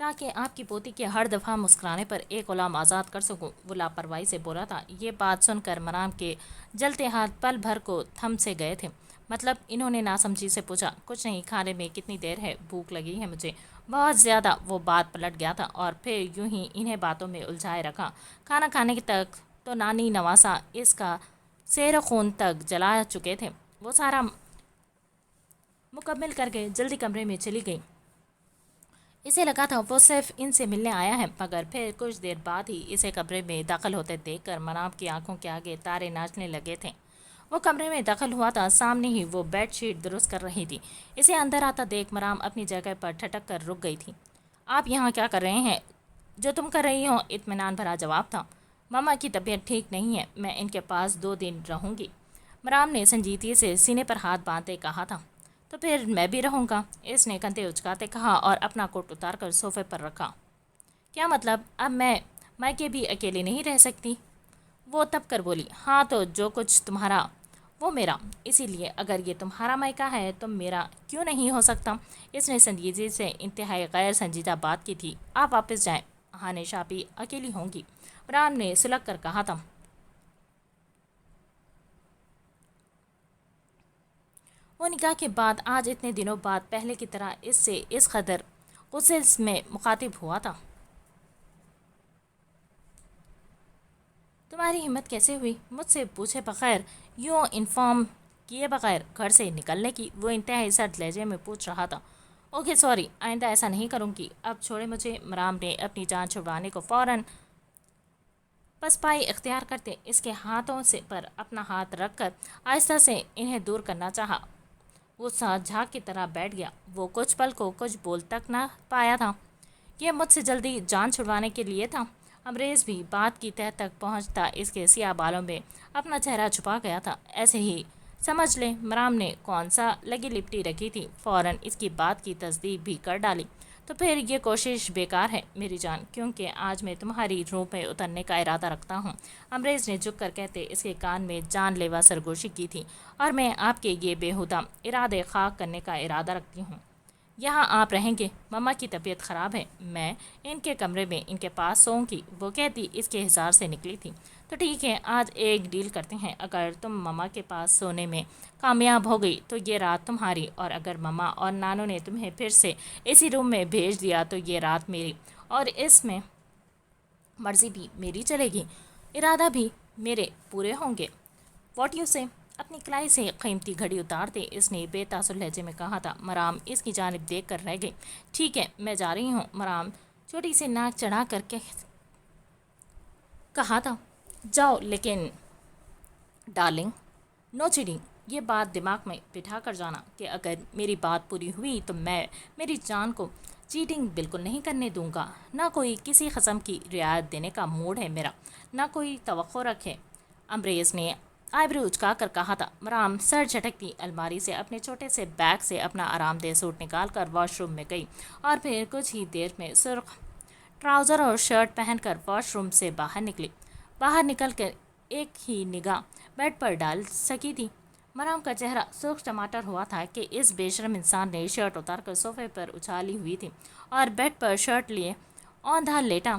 تاکہ آپ کی پوتی کے ہر دفعہ مسکرانے پر ایک غلام آزاد کر سکوں، وہ لاپرواہی سے بولا تھا۔ یہ بات سن کر مرام کے جلتے ہاتھ پل بھر کو تھم سے گئے تھے۔ مطلب؟ انہوں نے ناسمجھی سے پوچھا۔ کچھ نہیں، کھانے میں کتنی دیر ہے، بھوک لگی ہے مجھے بہت زیادہ۔ وہ بات پلٹ گیا تھا اور پھر یوں ہی انہیں باتوں میں الجھائے رکھا۔ کھانا کھانے تک تو نانی نواسا اس کا سیر خون تک جلا چکے تھے۔ وہ سارا مکمل کر کے جلدی کمرے میں چلی گئی۔ اسے لگا تھا وہ صرف ان سے ملنے آیا ہے، مگر پھر کچھ دیر بعد ہی اسے کمرے میں داخل ہوتے دیکھ کر مرام کی آنکھوں کے آگے تارے ناچنے لگے تھے۔ وہ کمرے میں داخل ہوا تھا، سامنے ہی وہ بیڈ شیٹ درست کر رہی تھی۔ اسے اندر آتا دیکھ مرام اپنی جگہ پر ٹھٹک کر رک گئی تھی۔ آپ یہاں کیا کر رہے ہیں؟ جو تم کر رہی ہو، اطمینان بھرا جواب تھا۔ ماما کی طبیعت ٹھیک نہیں ہے، میں ان کے پاس 2 دن رہوں گی، مرام نے سنجیدگی سے سینے پر ہاتھ باندھتے کہا تھا۔ تو پھر میں بھی رہوں گا، اس نے کندھے اچکاتے کہا اور اپنا کوٹ اتار کر صوفے پر رکھا۔ کیا مطلب؟ اب میں مائکے بھی اکیلی نہیں رہ سکتی؟ وہ تب کر بولی۔ ہاں تو جو کچھ تمہارا وہ میرا، اسی لیے اگر یہ تمہارا مائکا ہے تو میرا کیوں نہیں ہو سکتا؟ اس نے سنجیدگی سے انتہائی غیر سنجیدہ بات کی تھی۔ آپ واپس جائیں، ہانش آپی اکیلی ہوں گی، مرام نے سلگ کر کہا تھا۔ وہ نکاح کے بعد آج اتنے دنوں بعد پہلے کی طرح اس سے اس قدر غصے میں مخاطب ہوا تھا۔ تمہاری ہمت کیسے ہوئی مجھ سے پوچھے بغیر، یوں انفارم کیے بغیر گھر سے نکلنے کی؟ وہ انتہائی سرد لہجے میں پوچھ رہا تھا۔ اوکے سوری، آئندہ ایسا نہیں کروں گی، اب چھوڑے مجھے، مرام نے اپنی جان چھڑوانے کو فوراً پسپائی اختیار کرتے اس کے ہاتھوں سے پر اپنا ہاتھ رکھ کر آہستہ سے انہیں دور کرنا چاہا۔ وہ ساتھ جھاگ کی طرح بیٹھ گیا۔ وہ کچھ پل کو کچھ بول تک نہ پایا تھا۔ یہ مجھ سے جلدی جان چھڑوانے کے لیے تھا؟ امریز بھی بات کی تہہ تک پہنچتا اس کے سیاہ بالوں میں اپنا چہرہ چھپا گیا تھا۔ ایسے ہی سمجھ لیں، مرام نے کون سا لگی لپٹی رکھی تھی، فوراً اس کی بات کی تصدیق بھی کر ڈالی۔ تو پھر یہ کوشش بیکار ہے میری جان، کیونکہ آج میں تمہاری روح میں اترنے کا ارادہ رکھتا ہوں، امریز نے جھک کر کہتے اس کے کان میں جان لیوا سرگوشی کی تھی، اور میں آپ کے یہ بےہودہ ارادے خاک کرنے کا ارادہ رکھتی ہوں۔ یہاں آپ رہیں گے؟ ماما کی طبیعت خراب ہے، میں ان کے کمرے میں ان کے پاس سوؤں گی، وہ کہتی اس کے حصار سے نکلی تھی۔ تو ٹھیک ہے، آج ایک ڈیل کرتے ہیں، اگر تم ماما کے پاس سونے میں کامیاب ہو گئی تو یہ رات تمہاری، اور اگر ماما اور نانو نے تمہیں پھر سے اسی روم میں بھیج دیا تو یہ رات میری، اور اس میں مرضی بھی میری چلے گی، ارادہ بھی میرے پورے ہوں گے۔ واٹ یو سے؟ اپنی کلائی سے قیمتی گھڑی اتارتے اس نے بے تاثر لہجے میں کہا تھا۔ مرام اس کی جانب دیکھ کر رہ گئی۔ ٹھیک ہے، میں جا رہی ہوں، مرام چھوٹی سی ناک چڑھا کر کے کہا تھا۔ جاؤ، لیکن ڈارلنگ، نو چیٹنگ، یہ بات دماغ میں بٹھا کر جانا کہ اگر میری بات پوری ہوئی تو میں میری جان کو چیٹنگ بالکل نہیں کرنے دوں گا۔ نہ کوئی کسی قسم کی رعایت دینے کا موڈ ہے میرا، نہ کوئی توقع رکھے، امریز نے آئیبرو اچکا کر کہا تھا۔ مرام سر جھٹکتی الماری سے اپنے چھوٹے سے بیگ سے اپنا آرام دہ سوٹ نکال کر واش روم میں گئی، اور پھر کچھ ہی دیر میں سرخ ٹراؤزر اور شرٹ پہن کر واش روم سے باہر نکلی۔ باہر نکل کر ایک ہی نگاہ بیڈ پر ڈال سکی تھی۔ مرام کا چہرہ سرخ ٹماٹر ہوا تھا کہ اس بے شرم انسان نے شرٹ اتار کر صوفے پر اچھالی ہوئی تھی اور بیڈ پر شرٹ لیے اوندھا لیٹا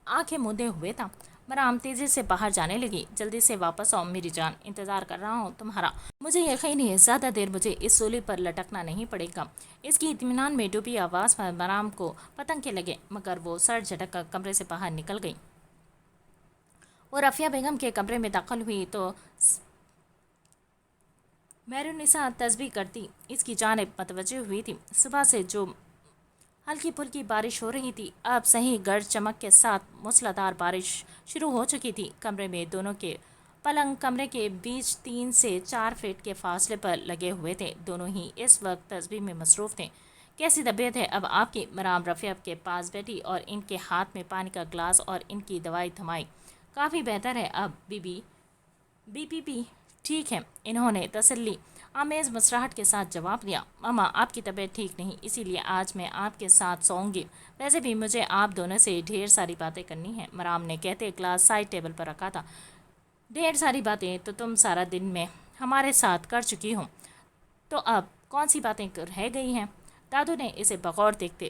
آنکھیں مودے ہوئے تھا۔ مرام تیزی سے باہر جانے لگی۔ جلدی سے واپس آؤ میری جان، انتظار کر رہا ہوں تمہارا۔ مجھے یقین ہے زیادہ دیر مجھے اس سولی پر لٹکنا نہیں پڑے گا۔ اس کی اطمینان میں ڈوبی آواز پر مرام کو پتنگے لگے، مگر وہ سر جھٹک کر کمرے سے باہر نکل گئی۔ وہ رفیہ بیگم کے کمرے میں داخل ہوئی تو میرونیسا تسبیح کرتی اس کی جانب متوجہ ہوئی تھی۔ صبح سے جو ہلکی پھلکی بارش ہو رہی تھی، اب صحیح گرج چمک کے ساتھ موسلادھار بارش شروع ہو چکی تھی۔ کمرے میں دونوں کے پلنگ کمرے کے بیچ 3 سے 4 فٹ کے فاصلے پر لگے ہوئے تھے۔ دونوں ہی اس وقت تسبیح میں مصروف تھے۔ کیسی طبیعت ہے اب آپ کی؟ مرام رفیہ کے پاس بیٹھی اور ان کے ہاتھ میں پانی کا گلاس اور ان کی دوائی تھمائی۔ کافی بہتر ہے اب بی پی بھی ٹھیک ہے، انہوں نے تسلی آمیز مسراہٹ کے ساتھ جواب دیا۔ ماما، آپ کی طبیعت ٹھیک نہیں، اسی لیے آج میں آپ کے ساتھ سوؤں گی، ویسے بھی مجھے آپ دونوں سے ڈھیر ساری باتیں کرنی ہیں، مرام نے کہتے گلاس سائڈ ٹیبل پر رکھا تھا۔ ڈھیر ساری باتیں تو تم سارا دن میں ہمارے ساتھ کر چکی ہو، تو اب کون سی باتیں رہ گئی ہیں؟ دادو نے اسے بغور دیکھتے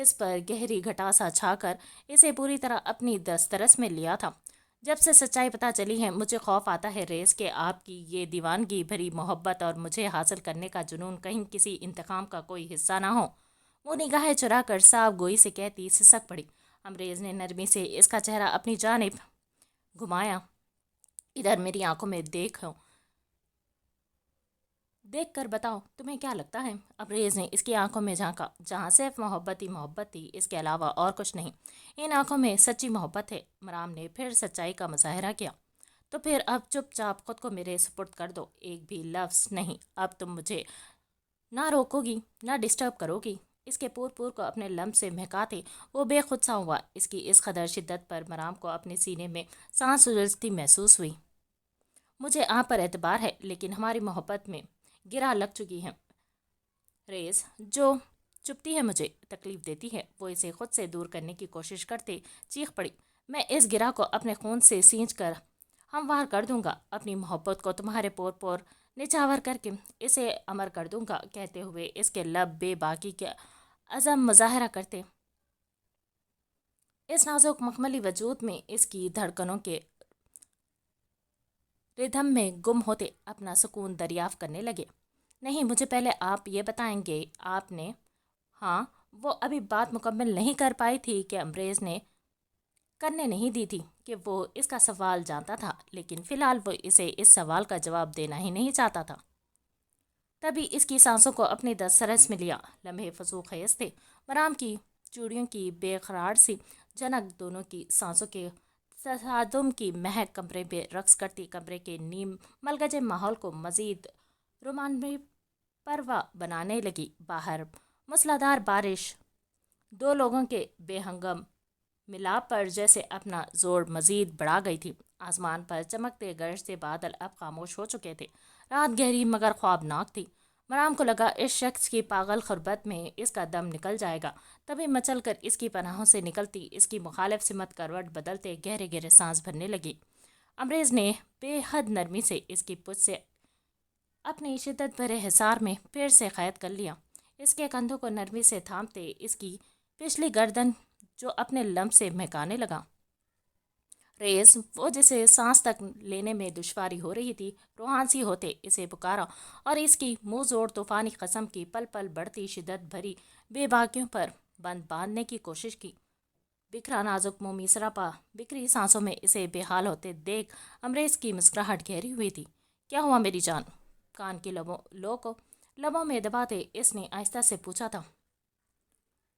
اس پر گہری گھٹاسا چھا کر اسے پوری طرح اپنی دسترس میں لیا تھا۔ جب سے سچائی پتہ چلی ہے مجھے خوف آتا ہے ریس کہ آپ کی یہ دیوانگی بھری محبت اور مجھے حاصل کرنے کا جنون کہیں کسی انتقام کا کوئی حصہ نہ ہو۔ وہ نگاہیں چرا کر صاف گوئی سے کہتی سسک پڑی۔ امریز نے نرمی سے اس کا چہرہ اپنی جانب گھمایا۔ ادھر میری آنکھوں میں دیکھ کر بتاؤ تمہیں کیا لگتا ہے؟ امریز نے اس کی آنکھوں میں جھانکا جہاں صرف محبت ہی محبت تھی، اس کے علاوہ اور کچھ نہیں۔ ان آنکھوں میں سچی محبت ہے۔ مرام نے پھر سچائی کا مظاہرہ کیا۔ تو پھر اب چپ چاپ خود کو میرے سپرد کر دو، ایک بھی لفظ نہیں۔ اب تم مجھے نہ روکو گی نہ ڈسٹرب کرو گی۔ اس کے پور پور کو اپنے لمب سے مہکاتے وہ بے خود سا ہوا۔ اس کی اس قدر شدت پر مرام کو اپنے سینے میں سانس الجھتی محسوس ہوئی۔ مجھے آپ پر اعتبار ہے لیکن ہماری محبت میں گرہ لگ چکی ہے ریز، جو چپتی ہے مجھے تکلیف دیتی ہے۔ وہ اسے خود سے دور کرنے کی کوشش کرتے چیخ پڑی، میں اس گرہ کو اپنے خون سے سینچ کر ہموار کر دوں گا، اپنی محبت کو تمہارے پور پور نچھاور کر کے اسے امر کر دوں گا۔ کہتے ہوئے اس کے لب بے باکی کے عزم مظاہرہ کرتے اس نازک مخملی وجود میں اس کی دھڑکنوں کے ردھم میں گم ہوتے اپنا سکون دریافت کرنے لگے۔ نہیں، مجھے پہلے آپ یہ بتائیں گے آپ نے… ہاں، وہ ابھی بات مکمل نہیں کر پائی تھی کہ امریز نے کرنے نہیں دی تھی کہ وہ اس کا سوال جانتا تھا، لیکن فی الحال وہ اسے اس سوال کا جواب دینا ہی نہیں چاہتا تھا۔ تبھی اس کی سانسوں کو اپنی دسترس میں لیا۔ لمحے فسوق خیز تھے۔ مرام کی چوڑیوں کی بے قرار سی جھنک، دونوں کی سانسوں کے تصادم کی مہک کمرے میں رقص کرتی کمرے کے نیم ملگجے ماحول کو مزید رومانوی پروا بنانے لگی۔ باہر موسلادھار بارش دو لوگوں کے بے ہنگم ملاپ پر جیسے اپنا زور مزید بڑھا گئی تھی۔ آسمان پر چمکتے گرجتے بادل اب خاموش ہو چکے تھے۔ رات گہری مگر خوابناک تھی۔ مرام کو لگا اس شخص کی پاگل غربت میں اس کا دم نکل جائے گا۔ تبھی مچل کر اس کی پناہوں سے نکلتی اس کی مخالف سمت کروٹ بدلتے گہرے گہرے سانس بھرنے لگی۔ امریز نے بے حد نرمی سے اس کی پشت سے اپنی شدت بھرے حصار میں پھر سے قید کر لیا۔ اس کے کندھوں کو نرمی سے تھامتے اس کی پچھلی گردن جو اپنے لمب سے مہکانے لگا۔ ریز، وہ جسے سانس تک لینے میں دشواری ہو رہی تھی، روحان سی ہوتے اسے پکارا اور اس کی منہ زور طوفانی قسم کی پل پل بڑھتی شدت بھری بے باکیوں پر بند باندھنے کی کوشش کی۔ بکھرا نازک مومی سراپا بکھری سانسوں میں اسے بے حال ہوتے دیکھ امریز کی مسکراہٹ گہری ہوئی تھی۔ کیا ہوا میری جان؟ کان کی لبوں میں دباتے اس نے آہستہ سے پوچھا تھا۔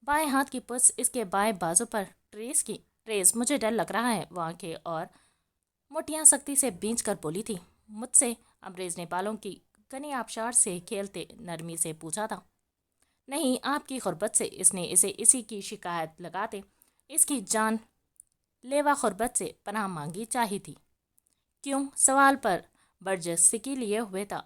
بائیں ہاتھ کی پس اس کے بائیں بازو پر ٹریس کی۔ ریز، مجھے ڈر لگ رہا ہے، وہ آنکھیں اور موٹیاں سختی سے بھینچ کر بولی تھی۔ مجھ سے؟ امریز نے بالوں کی گھنی آبشار سے کھیلتے نرمی سے پوچھا تھا۔ نہیں، آپ کی غربت سے۔ اس نے اسے اسی کی شکایت لگاتے اس کی جان لیوا غربت سے پناہ مانگی چاہی تھی۔ کیوں؟ سوال پر برجستگی لیے ہوئے تھا۔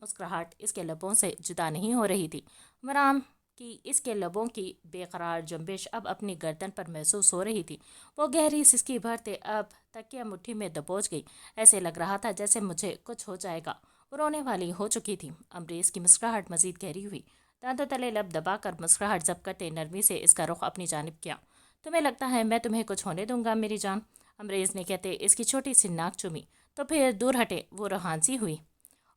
مسکراہٹ اس کے لبوں سے جدا نہیں ہو رہی تھی۔ مرام کی اس کے لبوں کی بے قرار جنبش اب اپنی گردن پر محسوس ہو رہی تھی۔ وہ گہری سسکی بھرتے اب تکیہ مٹھی میں دبوچ گئی۔ ایسے لگ رہا تھا جیسے مجھے کچھ ہو جائے گا۔ وہ رونے والی ہو چکی تھی۔ امریز کی مسکراہٹ مزید گہری ہوئی۔ دانتوں تلے لب دبا کر مسکراہٹ ضبط کرتے نرمی سے اس کا رخ اپنی جانب کیا۔ تمہیں لگتا ہے میں تمہیں کچھ ہونے دوں گا میری جان؟ امریز نے کہتے اس کی چھوٹی سی ناک چومی۔ تو پھر دور ہٹے، وہ روحانسی ہوئی۔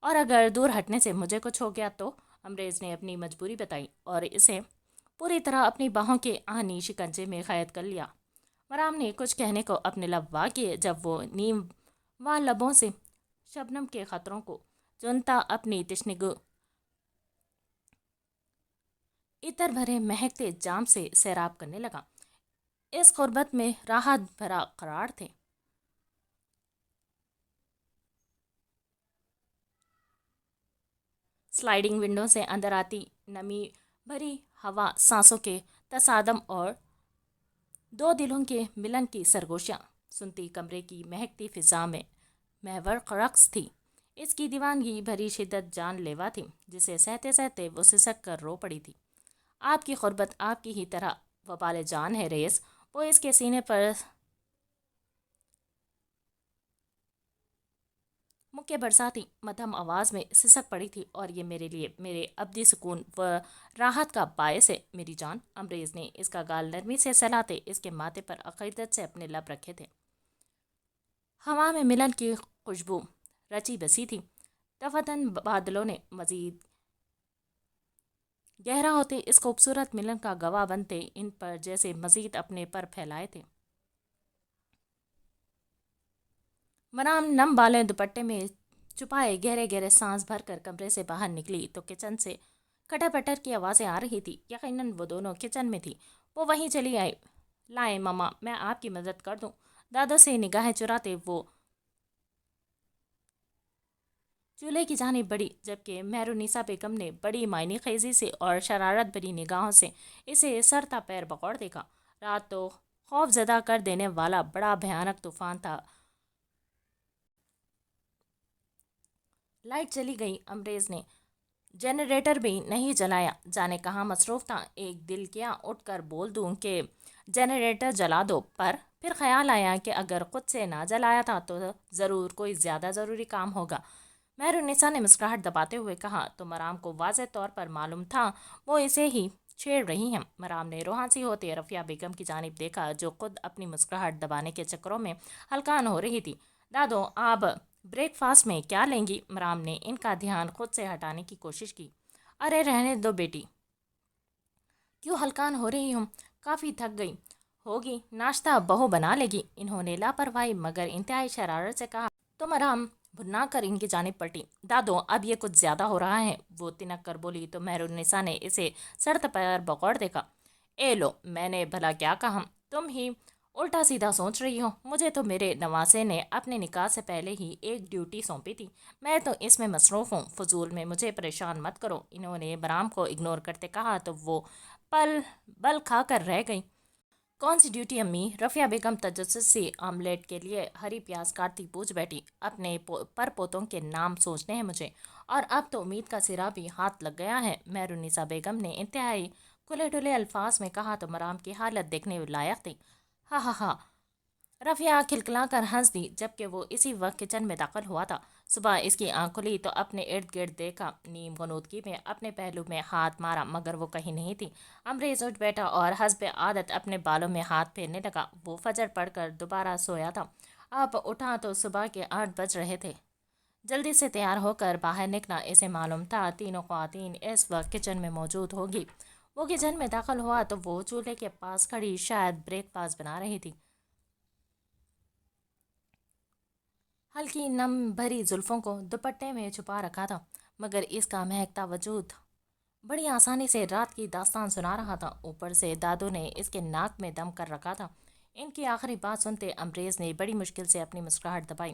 اور اگر دور ہٹنے سے مجھے کچھ ہو گیا تو؟ امریز نے اپنی مجبوری بتائی اور اسے پوری طرح اپنی باہوں کے آہنی شکنجے میں قید کر لیا۔ مرام نے کچھ کہنے کو اپنے لب وا کیے جب وہ نیم وا لبوں سے شبنم کے خطروں کو چنتا اپنی تشنگو عطر بھرے مہکتے جام سے سیراب کرنے لگا۔ اس غربت میں راحت بھرا قرار تھے۔ سلائڈنگ ونڈو سے اندر آتی نمی بھری ہوا سانسوں کے تصادم اور دو دلوں کے ملن کی سرگوشیاں سنتی کمرے کی مہکتی فضا میں محور رقص تھی۔ اس کی دیوانگی بھری شدت جان لیوا تھی جسے سہتے سہتے وہ سسک کر رو پڑی تھی۔ آپ کی غربت آپ کی ہی طرح وبال جان ہے ریز۔ وہ اس کے سینے پر مکہ برساتی مدھم آواز میں سسک پڑی تھی، اور یہ میرے لیے میرے ابدی سکون و راحت کا باعث ہے میری جان۔ امبریز نے اس کا گال نرمی سے سہلاتے اس کے ماتھے پر عقیدت سے اپنے لب رکھے تھے۔ ہوا میں ملن کی خوشبو رچی بسی تھی۔ دفعتاً بادلوں نے مزید گہرا ہوتے اس خوبصورت ملن کا گواہ بنتے ان پر جیسے مزید اپنے پر پھیلائے تھے۔ مرام نم بالیں دوپٹے میں چھپائے گہرے گہرے سانس بھر کر کمرے سے باہر نکلی تو کچن سے کھٹر پٹر کی آوازیں آ رہی تھی۔ یقیناً وہ دونوں کچن میں تھی۔ وہ وہیں چلی آئی۔ لائیں ماما، میں آپ کی مدد کر دوں؟ دادوں سے نگاہیں چراتے وہ چولہے کی جانب بڑھی، جبکہ مہرونیسا بیگم نے بڑی معنی خیزی سے اور شرارت بھری نگاہوں سے اسے سر تا پیر بغور دیکھا۔ رات تو خوف زدہ کر دینے والا بڑا بھیانک طوفان تھا۔ لائٹ چلی گئی۔ امبریز نے جنریٹر بھی نہیں جلایا، جانے کہاں مصروف تھا۔ ایک دل کیا اٹھ کر بول دوں کہ جنریٹر جلا دو، پر پھر خیال آیا کہ اگر خود سے نہ جلایا تھا تو ضرور کوئی زیادہ ضروری کام ہوگا۔ مہرونیسا نے مسکراہٹ دباتے ہوئے کہا، تو مرام کو واضح طور پر معلوم تھا وہ اسے ہی چھیڑ رہی ہیں۔ مرام نے روحانسی ہوتے رفیہ بیگم کی جانب دیکھا، جو خود اپنی مسکراہٹ دبانے کے چکروں میں ہلکان ہو رہی تھی۔ دادو، آپ بریک فاسٹ میں کیا لیں گی؟ مرام نے ان کا دھیان خود سے ہٹانے کی کوشش کی۔ ارے رہنے دو بیٹی، کیوں ہلکان ہو رہی ہوں؟ کافی تھک گئی ہوگی، ناشتہ بہو بنا لے گی۔ انہوں نے لاپرواہی مگر انتہائی شرارت سے کہا تو مرام بھنا کر ان کی جانب پلٹی۔ دادو، اب یہ کچھ زیادہ ہو رہا ہے، وہ تنک کر بولی تو مہرالنساء نے اسے سر پر بغور دیکھا۔ اے لو، میں نے بھلا کیا کہا؟ تم ہی الٹا سیدھا سوچ رہی ہو۔ مجھے تو میرے نواسے نے اپنے نکاح سے پہلے ہی ایک ڈیوٹی سونپی تھی، میں تو اس میں مصروف ہوں، فضول میں مجھے پریشان مت کرو۔ انہوں نے مرام کو اگنور کرتے کہا تو وہ بل کھا کر رہ گئی۔ کون سی ڈیوٹی امی؟ رفیہ بیگم تجسس سے آملیٹ کے لیے ہری پیاز کاٹتی پوچھ بیٹھی۔ اپنے پر پوتوں کے نام سوچنے ہیں مجھے، اور اب تو امید کا سرا بھی ہاتھ لگ گیا ہے، مہرونیسا بیگم نے انتہائی کھلے ڈھلے الفاظ میں کہا تو مرام کی حالت دیکھنے لائق تھی۔ ہا ہا ہا، رفیہ کھلکھلا کر ہنس دی، جبکہ وہ اسی وقت کچن میں داخل ہوا تھا۔ صبح اس کی آنکھ کھلی تو اپنے ارد گرد دیکھا، نیم غنودگی میں اپنے پہلو میں ہاتھ مارا مگر وہ کہیں نہیں تھی۔ امبریز اٹھ بیٹھا اور حسب عادت اپنے بالوں میں ہاتھ پھیرنے لگا۔ وہ فجر پڑھ کر دوبارہ سویا تھا، اب اٹھا تو صبح کے 8 بج رہے تھے۔ جلدی سے تیار ہو کر باہر نکلا، اسے معلوم تھا تینوں خواتین اس وقت کچن میں موجود ہوگی۔ وہ کچن میں داخل ہوا تو وہ چولہے کے پاس کھڑی شاید بریک فاسٹ بنا رہی تھی۔ ہلکی نم بھری زلفوں کو دوپٹے میں چھپا رکھا تھا، مگر اس کا مہکتا وجود بڑی آسانی سے رات کی داستان سنا رہا تھا۔ اوپر سے دادو نے اس کے ناک میں دم کر رکھا تھا۔ ان کی آخری بات سنتے امبریز نے بڑی مشکل سے اپنی مسکراہٹ دبائی۔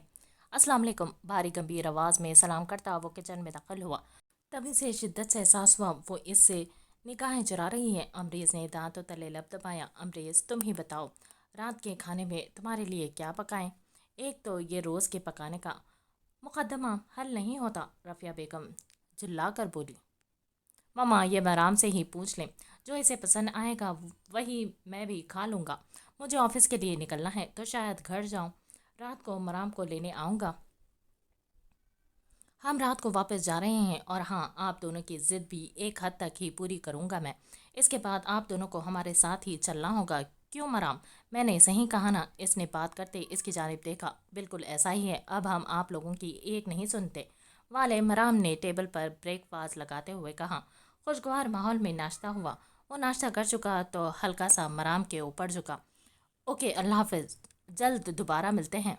السلام علیکم، بھاری گمبھیر آواز میں سلام کرتا وہ کچن میں داخل ہوا۔ تبھی سے شدت سے احساس ہوا وہ اس سے نگاہیں چرا رہی ہے۔ امبریز نے دانتوں تلے لب دبایا۔ امبریز، تم ہی بتاؤ، رات کے کھانے میں تمہارے لیے کیا پکائیں؟ ایک تو یہ روز کے پکانے کا مقدمہ حل نہیں ہوتا، رفیہ بیگم جھلا کر بولی۔ ماما، یہ مرام سے ہی پوچھ لیں، جو اسے پسند آئے گا وہی میں بھی کھا لوں گا۔ مجھے آفس کے لیے نکلنا ہے تو شاید گھر جاؤں، رات کو مرام کو لینے آؤں گا۔ ہم رات کو واپس جا رہے ہیں، اور ہاں، آپ دونوں کی ضد بھی ایک حد تک ہی پوری کروں گا میں۔ اس کے بعد آپ دونوں کو ہمارے ساتھ ہی چلنا ہوگا، کیوں مرام؟ میں نے صحیح کہا نا؟ اس نے بات کرتے اس کی جانب دیکھا۔ بالکل ایسا ہی ہے، اب ہم آپ لوگوں کی ایک نہیں سنتے والے، مرام نے ٹیبل پر بریک فاسٹ لگاتے ہوئے کہا۔ خوشگوار ماحول میں ناشتہ ہوا۔ وہ ناشتہ کر چکا تو ہلکا سا مرام کے اوپر جھکا۔ اوکے، اللہ حافظ، جلد دوبارہ ملتے ہیں۔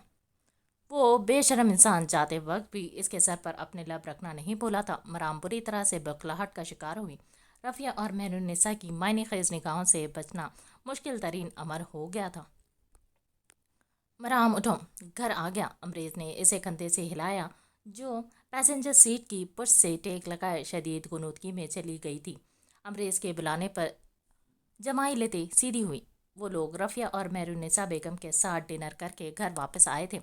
وہ بے شرم انسان جاتے وقت بھی اس کے سر پر اپنے لب رکھنا نہیں بھولا تھا۔ مرام بری طرح سے بخلاہٹ کا شکار ہوئی۔ رفیہ اور مہرالنساء کی معنی خیز نگاہوں سے بچنا مشکل ترین امر ہو گیا تھا۔ مرام، اٹھو، گھر آ گیا۔ امبریز نے اسے کندھے سے ہلایا، جو پیسنجر سیٹ کی پشت سے ٹیک لگائے شدید غنودگی میں چلی گئی تھی۔ امبریز کے بلانے پر جمائی لیتے سیدھی ہوئی۔ وہ لوگ رفیہ اور مہرالنساء بیگم کے ساتھ ڈنر کر کے گھر واپس آئے تھے۔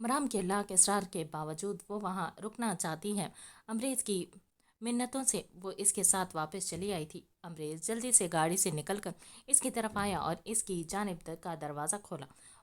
مرام کے لاکھ اصرار کے باوجود وہ وہاں رکنا چاہتی ہے۔ امبریز کی منتوں سے وہ اس کے ساتھ واپس چلی آئی تھی۔ امبریز جلدی سے گاڑی سے نکل کر اس کی طرف آیا اور اس کی جانب کا دروازہ کھولا۔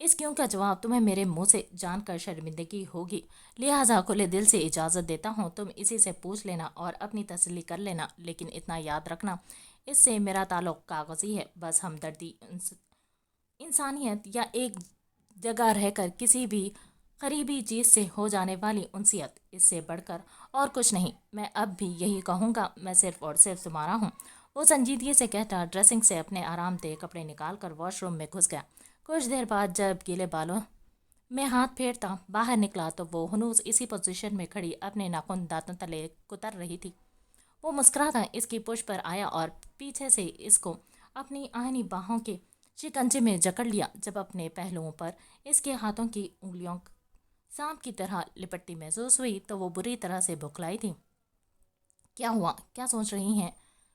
اس کیوں کا جواب تمہیں میرے منہ سے جان کر شرمندگی ہوگی، لہٰذا کھلے دل سے اجازت دیتا ہوں تم اسی سے پوچھ لینا اور اپنی تسلی کر لینا، لیکن اتنا یاد رکھنا اس سے میرا تعلق کاغذی ہے، بس ہمدردی، انسانیت یا ایک جگہ رہ کر کسی بھی قریبی چیز سے ہو جانے والی انسیت، اس سے بڑھ کر اور کچھ نہیں۔ میں اب بھی یہی کہوں گا، میں صرف اور صرف تمہارا ہوں۔ وہ سنجیدگی سے کہتا ڈریسنگ سے اپنے آرام دہ کپڑے نکال کر واش روم میں گھس گیا۔ کچھ دیر بعد جب گیلے بالوں میں ہاتھ پھیرتا باہر نکلا تو وہ ہنوز اسی پوزیشن میں کھڑی اپنے ناخن دانتوں تلے کتر رہی تھی۔ وہ مسکراتا اس کی پشت پر آیا اور پیچھے سے اس کو اپنی آہنی باہوں کے شکنجے میں جکڑ لیا۔ جب اپنے پہلوؤں پر اس کے ہاتھوں کی انگلیوں سانپ کی طرح لپٹتی محسوس ہوئی تو وہ بری طرح سے بوکھلائی تھی۔ کیا ہوا؟ کیا سوچ رہی ہیں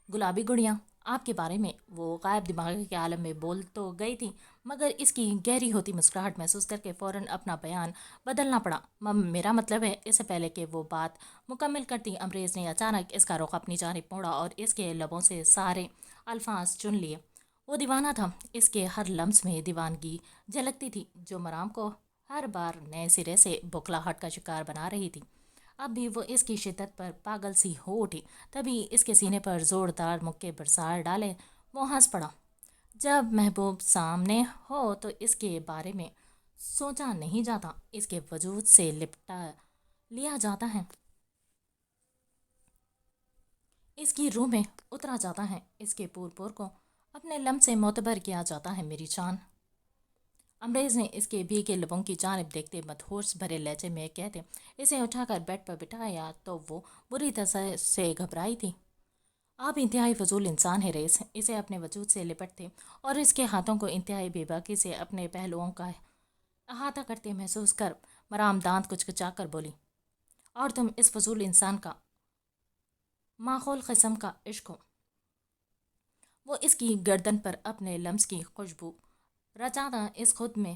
گلابی گڑیاں؟ آپ کے بارے میں؟ وہ غائب دماغی کے عالم میں بول تو گئی تھی، مگر اس کی گہری ہوتی مسکراہٹ محسوس کر کے فوراً اپنا بیان بدلنا پڑا۔ میرا مطلب ہے، اس سے پہلے کہ وہ بات مکمل کرتی امریز نے اچانک اس کا رخ اپنی جانب موڑا اور اس کے لبوں سے سارے الفاظ چن لیے۔ وہ دیوانہ تھا، اس کے ہر لمس میں دیوانگی جھلکتی تھی جو مرام کو ہر بار نئے سرے سے بوکھلاہٹ کا شکار بنا رہی تھی۔ اب بھی وہ اس کی شدت پر پاگل سی ہو اٹھی، تبھی اس کے سینے پر زوردار مکے برسار ڈالے وہ ہنس پڑا۔ جب محبوب سامنے ہو تو اس کے بارے میں سوچا نہیں جاتا، اس کے وجود سے لپٹا لیا جاتا ہے، اس کی روح میں اترا جاتا ہے، اس کے پور پور کو اپنے لم سے معتبر کیا جاتا ہے۔ میری جان، امریز نے اس کے بھیگے لبوں کی جانب دیکھتے مدہوش بھرے لہجے میں کہتے اسے اٹھا کر بیڈ پر بٹھایا تو وہ بری طرح سے گھبرائی تھی۔ آپ انتہائی فضول انسان ہے ریس، اسے اپنے وجود سے لپٹتے اور اس کے ہاتھوں کو انتہائی بے باکی سے اپنے پہلوؤں کا احاطہ کرتے محسوس کر مرام دانت کچکچا کر بولی، اور تم اس فضول انسان کا ماحول قسم کا عشق ہو۔ وہ اس کی گردن پر اپنے لمس کی خوشبو رچاتا اس خود میں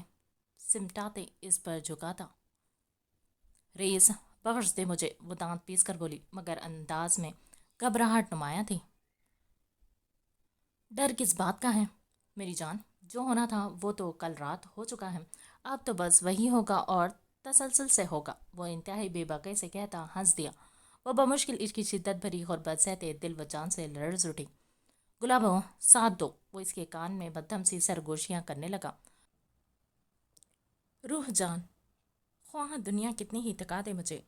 سمٹاتے اس پر جھکاتا۔ ریز، بخش دے مجھے، وہ دانت پیس کر بولی، مگر انداز میں گھبراہٹ نمایاں تھی۔ ڈر کس بات کا ہے میری جان؟ جو ہونا تھا وہ تو کل رات ہو چکا ہے، اب تو بس وہی ہوگا اور تسلسل سے ہوگا۔ وہ انتہائی بے باکی سے کہتا ہنس دیا۔ وہ بمشکل اس کی شدت بھری غربت سہتے دل و جان سے لرز اٹھی۔ گلابوں، ساتھ دو، وہ اس کے کان میں مدھم سی سرگوشیاں کرنے لگا۔ روح جان، خواہ دنیا کتنی ہی تکا دے مجھے،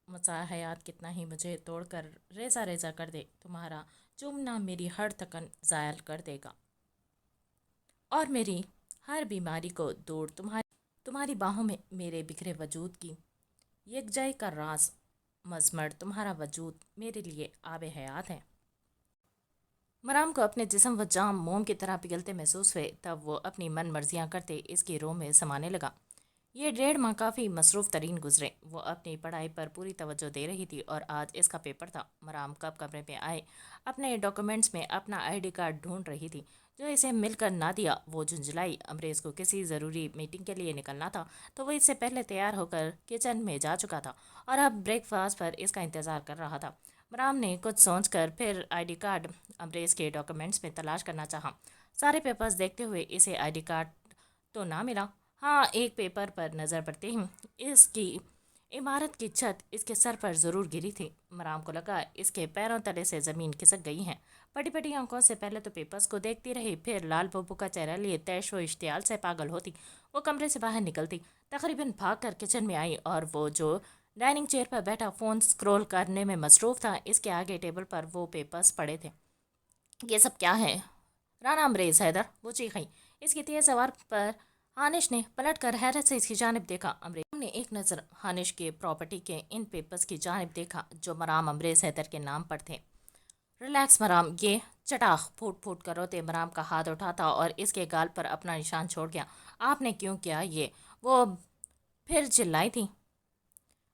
مسا حیات کتنا ہی مجھے توڑ کر ریزہ ریزہ کر دے، تمہارا چومنا میری ہر تھکن زائل کر دے گا اور میری ہر بیماری کو دور تمہاری باہوں میں میرے بکھرے وجود کی یکجائی کا راز مضمر، تمہارا وجود میرے لیے آب حیات ہے۔ مرام کو اپنے جسم و جام موم کی طرح پگھلتے محسوس ہوئے، تب وہ اپنی من مرضیاں کرتے اس کی روح میں سمانے لگا۔ یہ 1.5 ماہ کافی مصروف ترین گزرے۔ وہ اپنی پڑھائی پر پوری توجہ دے رہی تھی اور آج اس کا پیپر تھا۔ مرام کب کمرے میں آئے اپنے ڈاکیومنٹس میں اپنا ID کارڈ ڈھونڈ رہی تھی جو اسے مل کر نہ دیا۔ وہ جھنجھلائی۔ امریز کو کسی ضروری میٹنگ کے لیے نکلنا تھا تو وہ اس سے پہلے تیار ہو کر کچن میں جا چکا تھا اور اب بریک فاسٹ پر اس کا انتظار کر رہا تھا۔ مرام نے کچھ سوچ کر پھر ID کارڈ امریز کے ڈاکیومنٹس میں تلاش کرنا چاہا۔ سارے پیپرز دیکھتے ہوئے اسے ID کارڈ تو نہ ملا۔ ہاں، ایک پیپر پر نظر پڑتے ہی اس کی عمارت کی چھت اس کے سر پر ضرور گری تھی۔ مرام کو لگا اس کے پیروں تلے سے زمین کھسک گئی ہے۔ پٹی پٹی آنکھوں سے پہلے تو پیپرز کو دیکھتی رہی، پھر لال ببو کا چہرہ لیے تیش و اشتعال سے پاگل ہوتی وہ کمرے سے باہر نکلتی، تقریباً بھاگ کر کچن میں آئی اور وہ جو ڈائننگ چیئر پر بیٹھا فون سکرول کرنے میں مصروف تھا، اس کے آگے ٹیبل پر وہ پیپرز پڑے تھے۔ یہ سب کیا ہے؟ رانا امریز حیدر، وہ چیخیں۔ اس کی تیز آواز پر ہانش نے پلٹ کر حیرت سے اس کی جانب دیکھا۔ امریز نے ایک نظر ہانش کے پراپرٹی کے ان پیپرز کی جانب دیکھا جو مرام امریز حیدر کے نام پر تھے۔ ریلیکس مرام، یہ چٹاخ پھوٹ پھوٹ کر روتے مرام کا ہاتھ اٹھاتا اور اس کے گال پر اپنا نشان چھوڑ گیا۔ آپ نے کیوں کیا یہ؟ وہ پھر چلائی تھی۔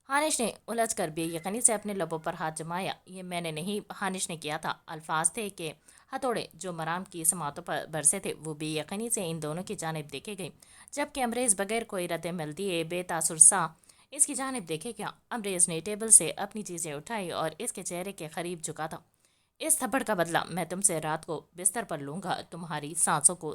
ہانش نے الجھ کر بے یقینی سے اپنے لبوں پر ہاتھ جمایا۔ یہ میں نے نہیں، ہانش نے کیا تھا۔ الفاظ تھے کہ ہتھوڑے جو مرام کی سماعتوں پر برسے تھے۔ وہ بے یقینی سے ان دونوں کی جانب دیکھے گئی، جبکہ امریز بغیر کوئی رد عمل دیے بے تاثر سا اس کی جانب دیکھے گیا۔ امریز نے ٹیبل سے اپنی چیزیں اٹھائی اور اس کے چہرے کے قریب جھکا تھا۔ اس تھپڑ کا بدلہ میں تم سے رات کو بستر پر لوں گا، تمہاری سانسوں کو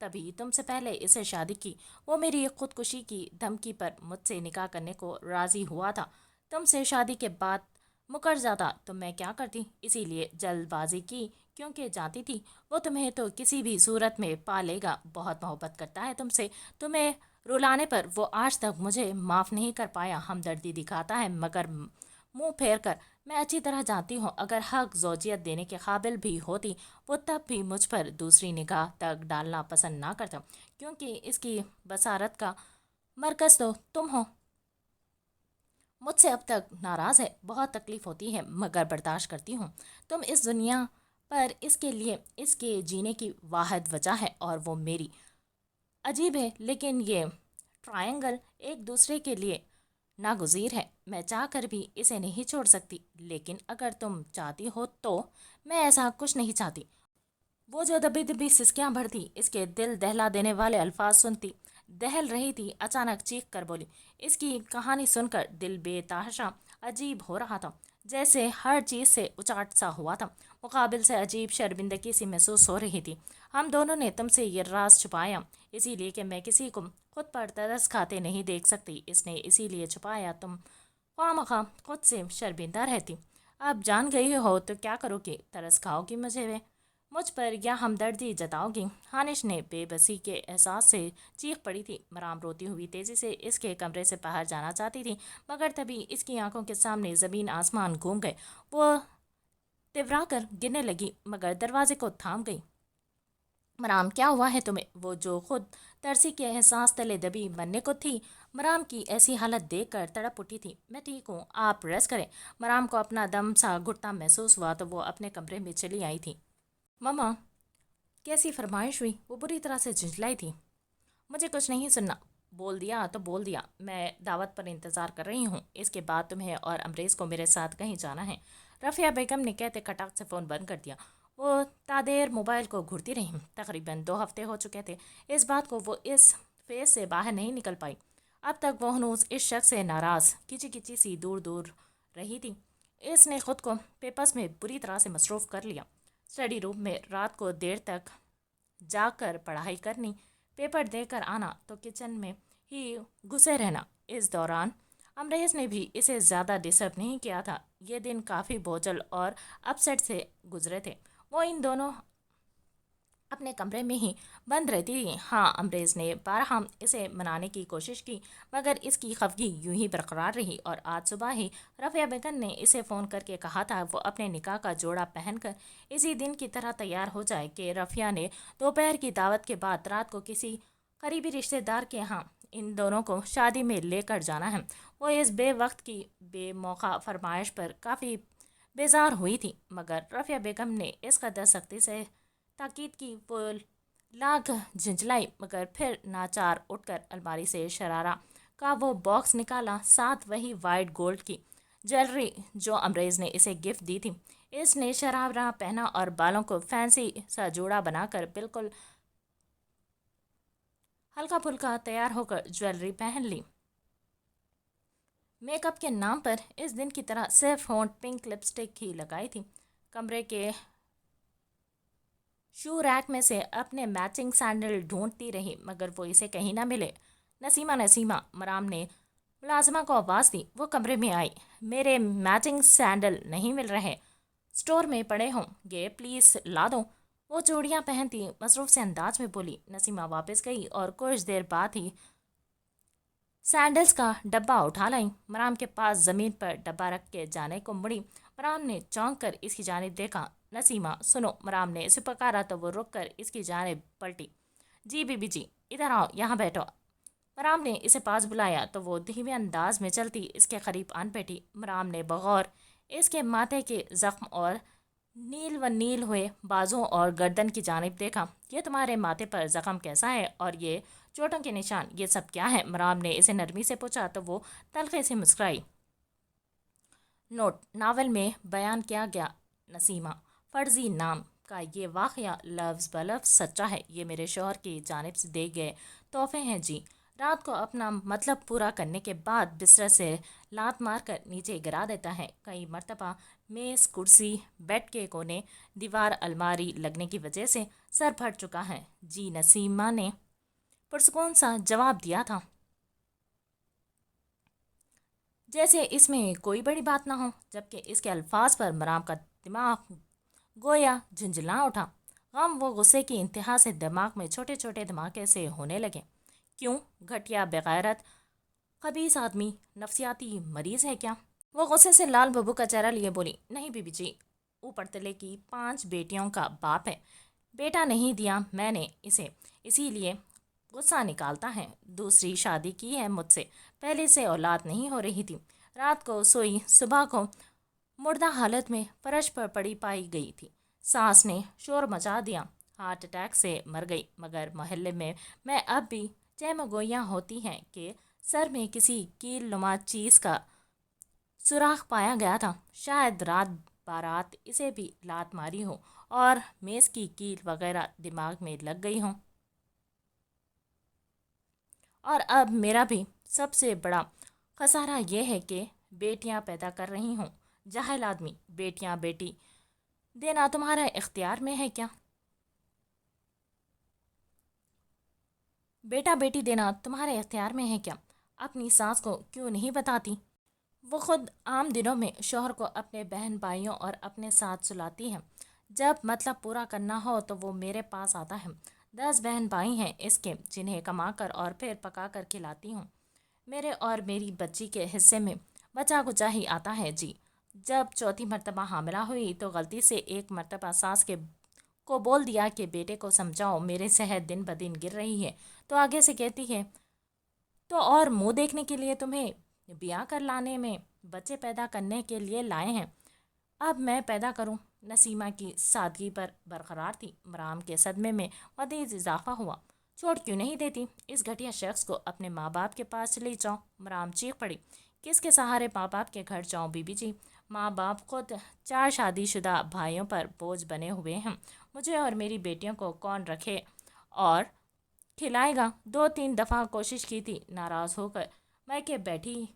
تبھی تم سے پہلے اسے شادی کی، وہ میری خودکشی کی دھمکی پر مجھ سے نکاح کرنے کو راضی ہوا تھا۔ تم سے شادی کے بعد مکر جاتا تو میں کیا کرتی؟ اسی لیے جلد بازی کی، کیونکہ جانتی تھی وہ تمہیں تو کسی بھی صورت میں پا لے گا۔ بہت محبت کرتا ہے تم سے، تمہیں رلانے پر وہ آج تک مجھے معاف نہیں کر پایا۔ ہمدردی دکھاتا ہے مگر منہ پھیر کر۔ میں اچھی طرح جانتی ہوں اگر حق زوجیت دینے کے قابل بھی ہوتی وہ تب بھی مجھ پر دوسری نگاہ تک ڈالنا پسند نہ کرتا، کیونکہ اس کی بصارت کا مرکز تو تم ہو۔ مجھ سے اب تک ناراض ہے، بہت تکلیف ہوتی ہے مگر برداشت کرتی ہوں۔ تم اس دنیا پر اس کے لیے اس کے جینے کی واحد وجہ ہے اور وہ میری۔ عجیب ہے لیکن یہ ٹرائنگل ایک دوسرے کے لیے ناگزیر ہے۔ میں چاہ کر بھی اسے نہیں چھوڑ سکتی، لیکن اگر تم چاہتی ہو تو میں ایسا کچھ نہیں چاہتی۔ وہ جو دبی دبی سسکیاں بھرتی، اس کے دل دہلا دینے والے الفاظ سنتی دہل رہی تھی، اچانک چیخ کر بولی۔ اس کی کہانی سن کر دل بے تحاشا عجیب ہو رہا تھا، جیسے ہر چیز سے اچاٹ سا ہوا تھا۔ مقابل سے عجیب شرمندگی سی محسوس ہو رہی تھی۔ ہم دونوں نے تم سے یہ راز چھپایا اسی لیے کہ میں کسی کو خود پر ترس کھاتے نہیں دیکھ سکتی۔ اس نے اسی لیے چھپایا تم خواہ مخواہ خود سے شرمندہ رہتی۔ اب جان گئی ہو تو کیا کرو گی؟ ترس کھاؤ گی مجھ پر یا ہمدردی جتاؤ گی؟ ہانش نے بے بسی کے احساس سے چیخ پڑی تھی۔ مرام روتی ہوئی تیزی سے اس کے کمرے سے باہر جانا چاہتی تھی، مگر تبھی اس کی آنکھوں کے سامنے زمین آسمان گھوم گئے۔ وہ تورا کر گرنے لگی مگر دروازے کو تھام گئی۔ مرام کیا ہوا ہے تمہیں؟ وہ جو خود ترسی کے احساس تلے دبی مرنے کو تھی، مرام کی ایسی حالت دیکھ کر تڑپ اٹھی تھی۔ میں ٹھیک ہوں، آپ ریسٹ کریں۔ مرام کو اپنا دم سا گھٹتا محسوس ہوا تو وہ اپنے کمرے میں چلی آئی تھی۔ مما کیسی فرمائش ہوئی؟ وہ بری طرح سے جھنجھلائی تھی۔ مجھے کچھ نہیں سننا، بول دیا تو بول دیا۔ میں دعوت پر انتظار کر رہی ہوں، اس کے بعد تمہیں اور امریز کو میرے ساتھ کہیں جانا ہے۔ رفیہ بیگم نے کہتے کٹاک سے فون بند کر دیا۔ وہ تادیر موبائل کو گھرتی رہی۔ تقریباً 2 ہفتے ہو چکے تھے اس بات کو وہ اس فیز سے باہر نہیں نکل پائی۔ اب تک وہ ہنوز اس شخص سے ناراض کچی کچی سی دور دور رہی تھی۔ اس نے خود کو پیپرز میں بری طرح سے مصروف کر لیا۔ اسٹڈی روم میں رات کو دیر تک جا کر پڑھائی کرنی، پیپر دے کر آنا تو کچن میں ہی گھسے رہنا۔ اس دوران امریز نے بھی اسے زیادہ ڈسٹرب نہیں کیا تھا۔ یہ دن کافی بوجھل اور اپ سیٹ سے گزرے تھے۔ وہ ان دونوں اپنے کمرے میں ہی بند رہتی تھی۔ ہاں، امریز نے بارہا اسے منانے کی کوشش کی مگر اس کی خفگی یوں ہی برقرار رہی، اور آج صبح ہی رفیہ بیگم نے اسے فون کر کے کہا تھا وہ اپنے نکاح کا جوڑا پہن کر اسی دن کی طرح تیار ہو جائے کہ رفیہ نے دوپہر کی دعوت کے بعد رات کو کسی قریبی رشتے دار کے ہاں ان دونوں کو شادی میں لے کر جانا ہے۔ وہ اس بے وقت کی بے موقع فرمائش پر کافی بیزار ہوئی تھی، مگر رفیہ بیگم نے اس قدر سختی سے تاکید کی وہ لاکھ جھنجھلائی، مگر پھر ناچار اٹھ کر الماری سے شرارہ کا وہ باکس نکالا، ساتھ وہی وائٹ گولڈ کی جویلری جو امریز نے اسے گفٹ دی تھی۔ اس نے شرارہ پہنا اور بالوں کو فینسی سا جوڑا بنا کر بالکل ہلکا پھلکا تیار ہو کر جویلری پہن لی۔ میک اپ کے نام پر اس دن کی طرح صرف ہونٹ پنک لپسٹک ہی لگائی تھی۔ کمرے کے شو ریک میں سے اپنے میچنگ سینڈل ڈھونڈتی رہی مگر وہ اسے کہیں نہ ملے۔ نسیمہ، مرام نے ملازمہ کو آواز دی۔ وہ کمرے میں آئی۔ میرے میچنگ سینڈل نہیں مل رہے، اسٹور میں پڑے ہوں گے، پلیز لا دو۔ وہ چوڑیاں پہنتی مصروف سے انداز میں بولی۔ نسیمہ واپس گئی اور کچھ دیر بعد ہی سینڈلز کا ڈبہ اٹھا لائی۔ مرام کے پاس زمین پر ڈبہ رکھ کے جانے کو مڑی۔ مرام نے چونک کر اس کی جانب دیکھا۔ نسیمہ سنو، مرام نے اسے پکارا تو وہ رک کر اس کی جانب پلٹی۔ جی بی بی جی، ادھر آؤ، یہاں بیٹھو۔ مرام نے اسے پاس بلایا تو وہ دھیمے انداز میں چلتی اس کے قریب آن بیٹھی۔ مرام نے بغور اس کے ماتھے کے زخم اور نیل ہوئے بازوں اور گردن کی جانب دیکھا۔ یہ تمہارے ماتھے پر زخم کیسا ہے اور یہ چوٹوں کے نشان، یہ سب کیا ہے؟ مرام نے اسے نرمی سے پوچھا تو وہ تلخی سے مسکرائی۔ نوٹ: ناول میں بیان کیا گیا نسیمہ فرزی نام کا یہ واقعہ لفظ بلفظ سچا ہے۔ یہ میرے شوہر کی جانب سے دیے گئے تحفے ہیں جی۔ رات کو اپنا مطلب پورا کرنے کے بعد بستر سے لات مار کر نیچے گرا دیتا ہے۔ کئی مرتبہ میز، کرسی، بیڈ کے کونے، دیوار، الماری لگنے کی وجہ سے سر پھٹ چکا ہے۔ جی، نسیمہ نے پرسکون سا جواب دیا تھا، جیسے اس میں کوئی بڑی بات نہ ہو، جبکہ اس کے الفاظ پر مرام کا دماغ گویا جھنجھلا اٹھا۔ غم و غصے کی انتہا سے دماغ میں چھوٹے چھوٹے دھماکے سے ہونے لگے۔ کیوں؟ گھٹیا، بغیرت، خبیث آدمی نفسیاتی مریض ہے کیا؟ وہ غصے سے لال ببو کا چہرہ لیے بولی، نہیں بی بی جی، اوپر تلے کی 5 بیٹیوں کا باپ ہے، بیٹا نہیں دیا میں نے اسے، اسی لیے غصہ نکالتا ہے۔ دوسری شادی کی ہے مجھ سے، پہلے سے اولاد نہیں ہو رہی تھی۔ رات کو سوئی، صبح کو مردہ حالت میں فرش پر پڑی پائی گئی تھی۔ ساس نے شور مچا دیا، ہارٹ اٹیک سے مر گئی، مگر محلے میں اب بھی چہمگوئیاں ہوتی ہیں کہ سر میں کسی کیل نما چیز کا سوراخ پایا گیا تھا۔ شاید رات بارات اسے بھی لات ماری ہو اور میز کی کیل وغیرہ دماغ میں لگ گئی ہوں۔ اور اب میرا بھی سب سے بڑا خسارہ یہ ہے کہ بیٹیاں پیدا کر رہی ہوں۔ جاہل آدمی، بیٹیاں بیٹی دینا تمہارے اختیار میں ہے کیا؟ بیٹا بیٹی دینا تمہارے اختیار میں ہے کیا؟ اپنی ساس کو کیوں نہیں بتاتی؟ وہ خود عام دنوں میں شوہر کو اپنے بہن بھائیوں اور اپنے ساتھ سلاتی ہے۔ جب مطلب پورا کرنا ہو تو وہ میرے پاس آتا ہے۔ 10 بہن بھائی ہیں اس کے، جنہیں کما کر اور پھر پکا کر کھلاتی ہوں۔ میرے اور میری بچی کے حصے میں بچا کچا ہی آتا ہے جی۔ جب چوتھی مرتبہ حاملہ ہوئی تو غلطی سے ایک مرتبہ ساس کو بول دیا کہ بیٹے کو سمجھاؤ میری صحت دن بدن گر رہی ہے، تو آگے سے کہتی ہے تو اور منہ دیکھنے کے لیے تمہیں بیاہ کر لانے میں بچے پیدا کرنے کے لیے لائے ہیں، اب میں پیدا کروں۔ نسیمہ کی سادگی پر برقرار تھی۔ مرام کے صدمے میں مزید اضافہ ہوا۔ چھوڑ کیوں نہیں دیتی؟ اس گھٹیا شخص کو اپنے ماں باپ کے پاس چلی جاؤ۔ مرام چیخ پڑی، کس کے سہارے ماں باپ کے گھر جاؤں بی بی جی؟ ماں باپ خود 4 شادی شدہ بھائیوں پر بوجھ بنے ہوئے ہیں، مجھے اور میری بیٹیوں کو کون رکھے اور کھلائے گا؟ 2-3 دفعہ کوشش کی تھی، ناراض ہو کر میں کہ بیٹھی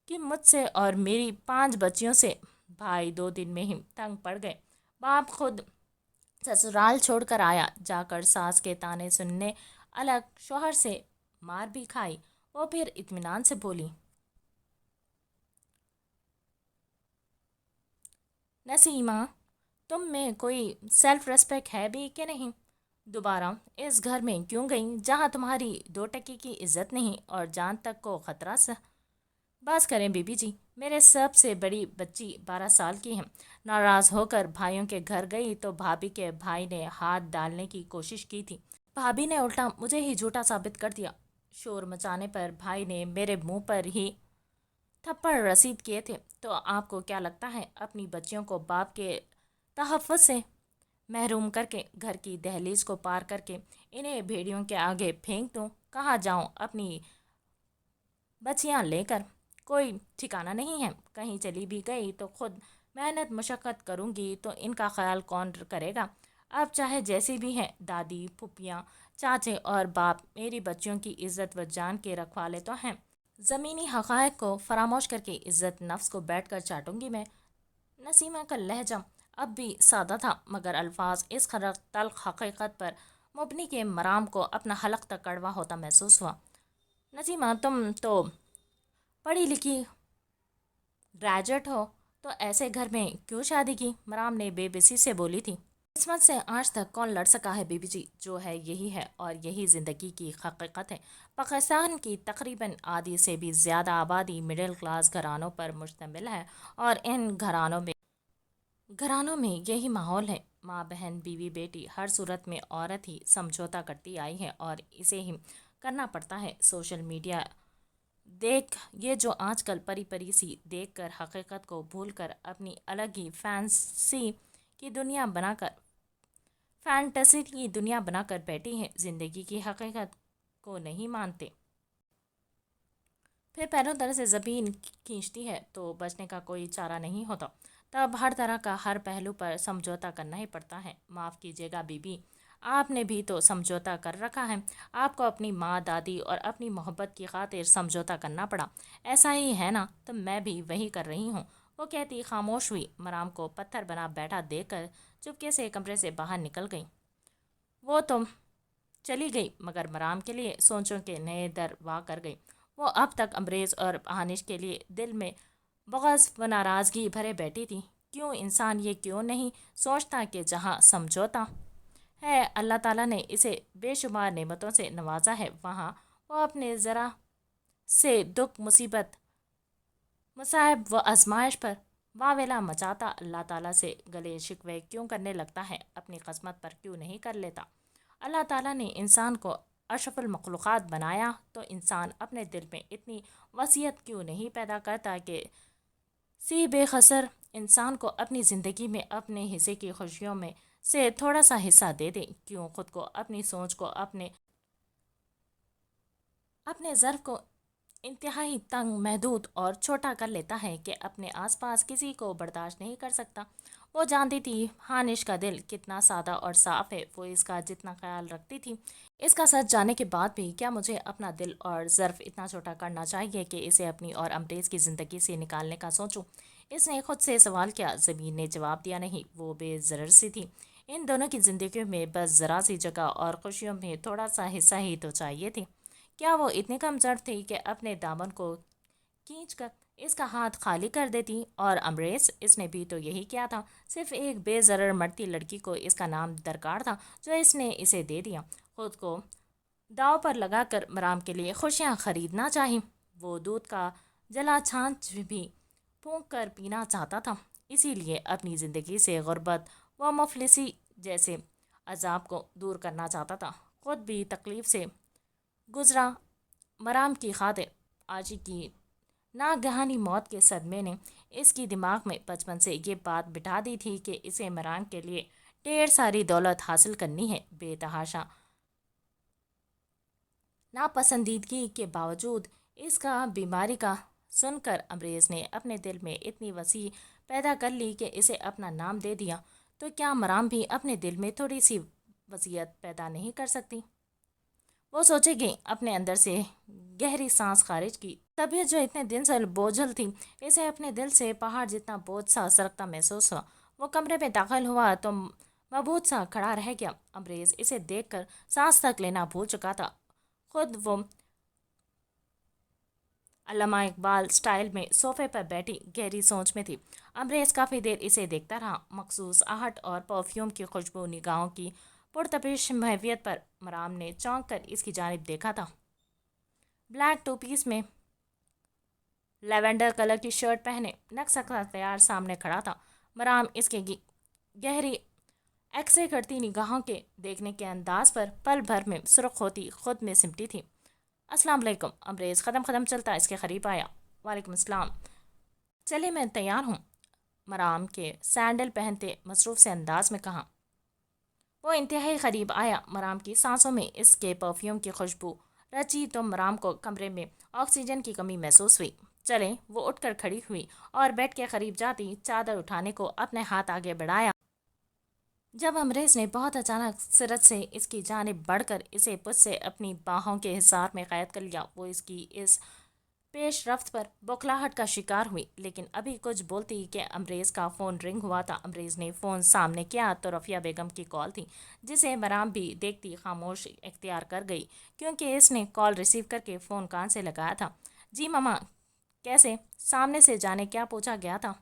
کہ مجھ سے اور میری 5 بچیوں سے۔ بھائی 2 دن میں ہی تنگ پڑ گئے۔ باپ خود سسرال چھوڑ کر آیا، جا کر ساس کے تانے سننے الگ، شوہر سے مار بھی کھائی۔ وہ پھر اطمینان سے بولی، نسیمہ، تم میں کوئی سیلف ریسپیکٹ ہے بھی کہ نہیں؟ دوبارہ اس گھر میں کیوں گئی جہاں تمہاری 2 ٹکی کی عزت نہیں اور جان تک کو خطرہ سا؟ بس کریں بی بی جی، میرے سب سے بڑی بچی 12 سال کی ہے۔ ناراض ہو کر بھائیوں کے گھر گئی تو بھابھی کے بھائی نے ہاتھ ڈالنے کی کوشش کی تھی، بھابھی نے الٹا مجھے ہی جھوٹا ثابت کر دیا۔ شور مچانے پر بھائی نے میرے منہ پر ہی تھپڑ رسید کیے تھے۔ تو آپ کو کیا لگتا ہے اپنی بچیوں کو باپ کے تحفظ سے محروم کر کے، گھر کی دہلیز کو پار کر کے انہیں بھیڑیوں کے آگے پھینک دوں؟ کہاں جاؤں اپنی بچیاں لے کر؟ کوئی ٹھکانہ نہیں ہے۔ کہیں چلی بھی گئی تو خود محنت مشقت کروں گی تو ان کا خیال کون کرے گا؟ اب چاہے جیسی بھی ہیں، دادی، پھپھیاں، چاچے اور باپ میری بچیوں کی عزت و جان کے رکھوالے تو ہیں۔ زمینی حقائق کو فراموش کر کے عزت نفس کو بیٹھ کر چاٹوں گی میں۔ نسیمہ کا لہجہ اب بھی سادہ تھا، مگر الفاظ اس تلخ حقیقت پر مبنی کہ مرام کو اپنا حلق تک کڑوا ہوتا محسوس ہوا۔ نسیمہ، تم تو پڑھی لکھی گریجویٹ ہو، تو ایسے گھر میں کیوں شادی کی؟ مرام نے بے بسی سے بولی تھی۔ قسمت سے آج تک کون لڑ سکا ہے بی بی جی؟ جو ہے یہی ہے اور یہی زندگی کی حقیقت ہے۔ پاکستان کی تقریباً آدھی سے بھی زیادہ آبادی مڈل کلاس گھرانوں پر مشتمل ہے اور ان گھرانوں میں یہی ماحول ہے۔ ماں، بہن، بیوی، بیٹی، ہر صورت میں عورت ہی سمجھوتا کرتی آئی ہے اور اسے ہی کرنا پڑتا ہے۔ سوشل میڈیا دیکھ یہ جو آج کل پری پری سی دیکھ کر حقیقت کو بھول کر اپنی الگ ہی فینٹیسی کی دنیا بنا کر بیٹھی ہیں، زندگی کی حقیقت کو نہیں مانتے، پھر پیروں تلے سے زمین کھینچتی ہے تو بچنے کا کوئی چارہ نہیں ہوتا۔ تب ہر طرح کا ہر پہلو پر سمجھوتا کرنا ہی پڑتا ہے۔ معاف کیجیے گا بی بی، آپ نے بھی تو سمجھوتا کر رکھا ہے، آپ کو اپنی ماں دادی اور اپنی محبت کی خاطر سمجھوتا کرنا پڑا، ایسا ہی ہے نا؟ تو میں بھی وہی کر رہی ہوں، وہ کہتی خاموش ہوئی۔ مرام کو پتھر بنا بیٹھا دیکھ کر چپکے سے کمرے سے باہر نکل گئی۔ وہ تو چلی گئی مگر مرام کے لیے سوچوں کے نئے در وا کر گئی۔ وہ اب تک امریز اور ہانش کے لیے دل میں بغض و ناراضگی بھرے بیٹھی تھی۔ کیوں انسان یہ کیوں نہیں سوچتا کہ جہاں سمجھوتا ہے اللہ تعالیٰ نے اسے بے شمار نعمتوں سے نوازا ہے، وہاں وہ اپنے ذرا سے دکھ مصیبت مصائب و آزمائش پر واویلا مچاتا اللہ تعالیٰ سے گلے شکوے کیوں کرنے لگتا ہے؟ اپنی قسمت پر کیوں نہیں کر لیتا؟ اللہ تعالیٰ نے انسان کو اشرف المخلوقات بنایا تو انسان اپنے دل میں اتنی وسعت کیوں نہیں پیدا کرتا کہ سی بے خسر انسان کو اپنی زندگی میں اپنے حصے کی خوشیوں میں سے تھوڑا سا حصہ دے دے؟ کیوں خود کو، اپنی سوچ کو، اپنے ظرف کو انتہائی تنگ، محدود اور چھوٹا کر لیتا ہے کہ اپنے آس پاس کسی کو برداشت نہیں کر سکتا؟ وہ جانتی تھی ہانش کا دل کتنا سادہ اور صاف ہے، وہ اس کا جتنا خیال رکھتی تھی۔ اس کا سچ جاننے کے بعد بھی کیا مجھے اپنا دل اور ظرف اتنا چھوٹا کرنا چاہیے کہ اسے اپنی اور امریز کی زندگی سے نکالنے کا سوچوں؟ اس نے خود سے سوال کیا۔ زمین نے جواب دیا نہیں، وہ بے ضرر سی تھی۔ ان دونوں کی زندگیوں میں بس ذرا سی جگہ اور خوشیوں میں تھوڑا سا حصہ ہی تو چاہیے تھی۔ کیا وہ اتنی کمزور تھی کہ اپنے دامن کو کھینچ کر اس کا ہاتھ خالی کر دیتی؟ اور امریز، اس نے بھی تو یہی کیا تھا، صرف ایک بے ضرر مرتی لڑکی کو اس کا نام درکار تھا جو اس نے اسے دے دیا۔ خود کو داؤ پر لگا کر مرام کے لیے خوشیاں خریدنا چاہی۔ وہ دودھ کا جلا چھانچ بھی پھونک کر پینا چاہتا تھا، اسی لیے اپنی زندگی سے غربت و مفلسی جیسے عذاب کو دور کرنا چاہتا تھا۔ خود بھی تکلیف سے گزرا مرام کی خاطر آجی کی ناگہانی موت کے صدمے نے اس کی دماغ میں بچپن سے یہ بات بٹھا دی تھی کہ اسے مرام کے لیے ڈھیر ساری دولت حاصل کرنی ہے۔ بے تحاشا ناپسندیدگی کے باوجود اس کا بیماری کا سن کر امریز نے اپنے دل میں اتنی وسیع پیدا کر لی کہ اسے اپنا نام دے دیا، تو کیا مرام بھی اپنے دل میں تھوڑی سی وسعت پیدا نہیں کر سکتی؟ وہ سوچے گی، اپنے اندر سے گہری سانس خارج کی۔ طبیعت جو اتنے دن سے بوجھل تھی، اسے اپنے دل سے پہاڑ جتنا بوجھ سا سرکتا محسوس ہوا۔ وہ کمرے میں داخل ہوا تو مبہوت سا کھڑا رہ گیا۔ امریز اسے دیکھ کر سانس تک لینا بھول چکا تھا۔ خود وہ علامہ اقبال سٹائل میں صوفے پر بیٹھی گہری سوچ میں تھی۔ امریز کافی دیر اسے دیکھتا رہا۔ مخصوص آہٹ اور پرفیوم کی خوشبو نگاہوں کی پرتپش محویت پر مرام نے چونک کر اس کی جانب دیکھا تھا۔ بلیک ٹو پیس میں لیونڈر کلر کی شرٹ پہنے نک سکتا تیار سامنے کھڑا تھا۔ مرام اس کے گہری ایکسے کرتی نگاہوں کے دیکھنے کے انداز پر پل بھر میں سرخ ہوتی خود میں سمٹی تھی۔ السلام علیکم۔ امریز قدم قدم چلتا اس کے قریب آیا۔ وعلیکم السلام۔ چلے میں تیار ہوں، مرام کے سینڈل پہنتے مصروف سے انداز میں کہا۔ وہ انتہائی قریب آیا۔ مرام کی سانسوں میں اس کے پرفیوم کی خوشبو رچی تو مرام کو کمرے میں آکسیجن کی کمی محسوس ہوئی۔ چلیں، وہ اٹھ کر کھڑی ہوئی اور بیڈ کے قریب جاتی چادر اٹھانے کو اپنے ہاتھ آگے بڑھایا۔ جب امریز نے بہت اچانک سرعت سے اس کی جانب بڑھ کر اسے پشت سے اپنی باہوں کے حصار میں قید کر لیا، وہ اس کی اس پیش رفت پر بوکھلاہٹ کا شکار ہوئی، لیکن ابھی کچھ بولتی کہ امریز کا فون رنگ ہوا تھا۔ امریز نے فون سامنے کیا تو رفیہ بیگم کی کال تھی، جسے مرام بھی دیکھتی خاموش اختیار کر گئی، کیونکہ اس نے کال ریسیو کر کے فون کان سے لگایا تھا۔ جی ماما، کیسے؟ سامنے سے جانے کیا پوچھا گیا تھا؟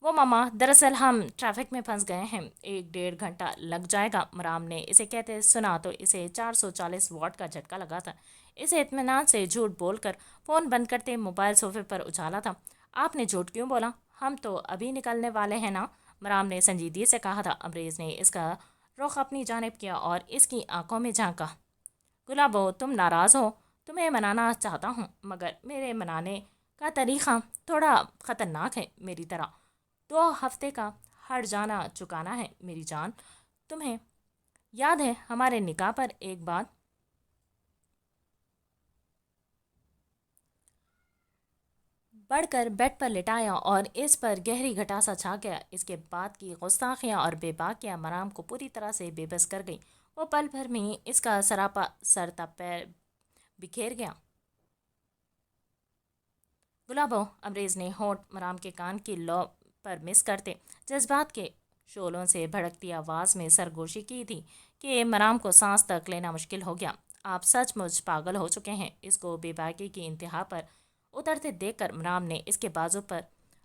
وہ ماما، دراصل ہم ٹریفک میں پھنس گئے ہیں، 1-1.5 گھنٹہ لگ جائے گا۔ مرام نے اسے کہتے سنا تو اسے 440 واٹ کا جھٹکا لگا تھا۔ اسے اطمینان سے جھوٹ بول کر فون بند کرتے موبائل صوفے پر اچھالا تھا۔ آپ نے جھوٹ کیوں بولا؟ ہم تو ابھی نکلنے والے ہیں نا، مرام نے سنجیدگی سے کہا تھا۔ امریز نے اس کا رخ اپنی جانب کیا اور اس کی آنکھوں میں جھانکا۔ گلابو، تم ناراض ہو؟ تمہیں منانا چاہتا ہوں، مگر میرے منانے کا طریقہ تھوڑا خطرناک ہے۔ میری طرح 2 ہفتے کا ہر جانا چکانا ہے میری جان۔ تمہیں یاد ہے ہمارے نکاح پر ایک بات؟ بڑھ کر بیڈ پر لٹایا اور اس پر گہری گھٹاسا چھا گیا۔ اس کے بعد کی گستاخیاں اور بے باکیاں مرام کو پوری طرح سے بے بس کر گئی۔ وہ پل بھر میں ہی اس کا سراپا سر تا پیر بکھیر گیا۔ گلابو، امریز نے ہونٹ مرام کے کان کی لو پر مس کرتے جذبات کے شعلوں سے بھڑکتی آواز میں سرگوشی کی تھی کہ مرام کو سانس تک لینا مشکل ہو گیا۔ آپ سچ مچ پاگل ہو چکے ہیں۔ اس کو بے باکی کی انتہا پر اترتے دیکھ کر مرام نے اس کے بازو پر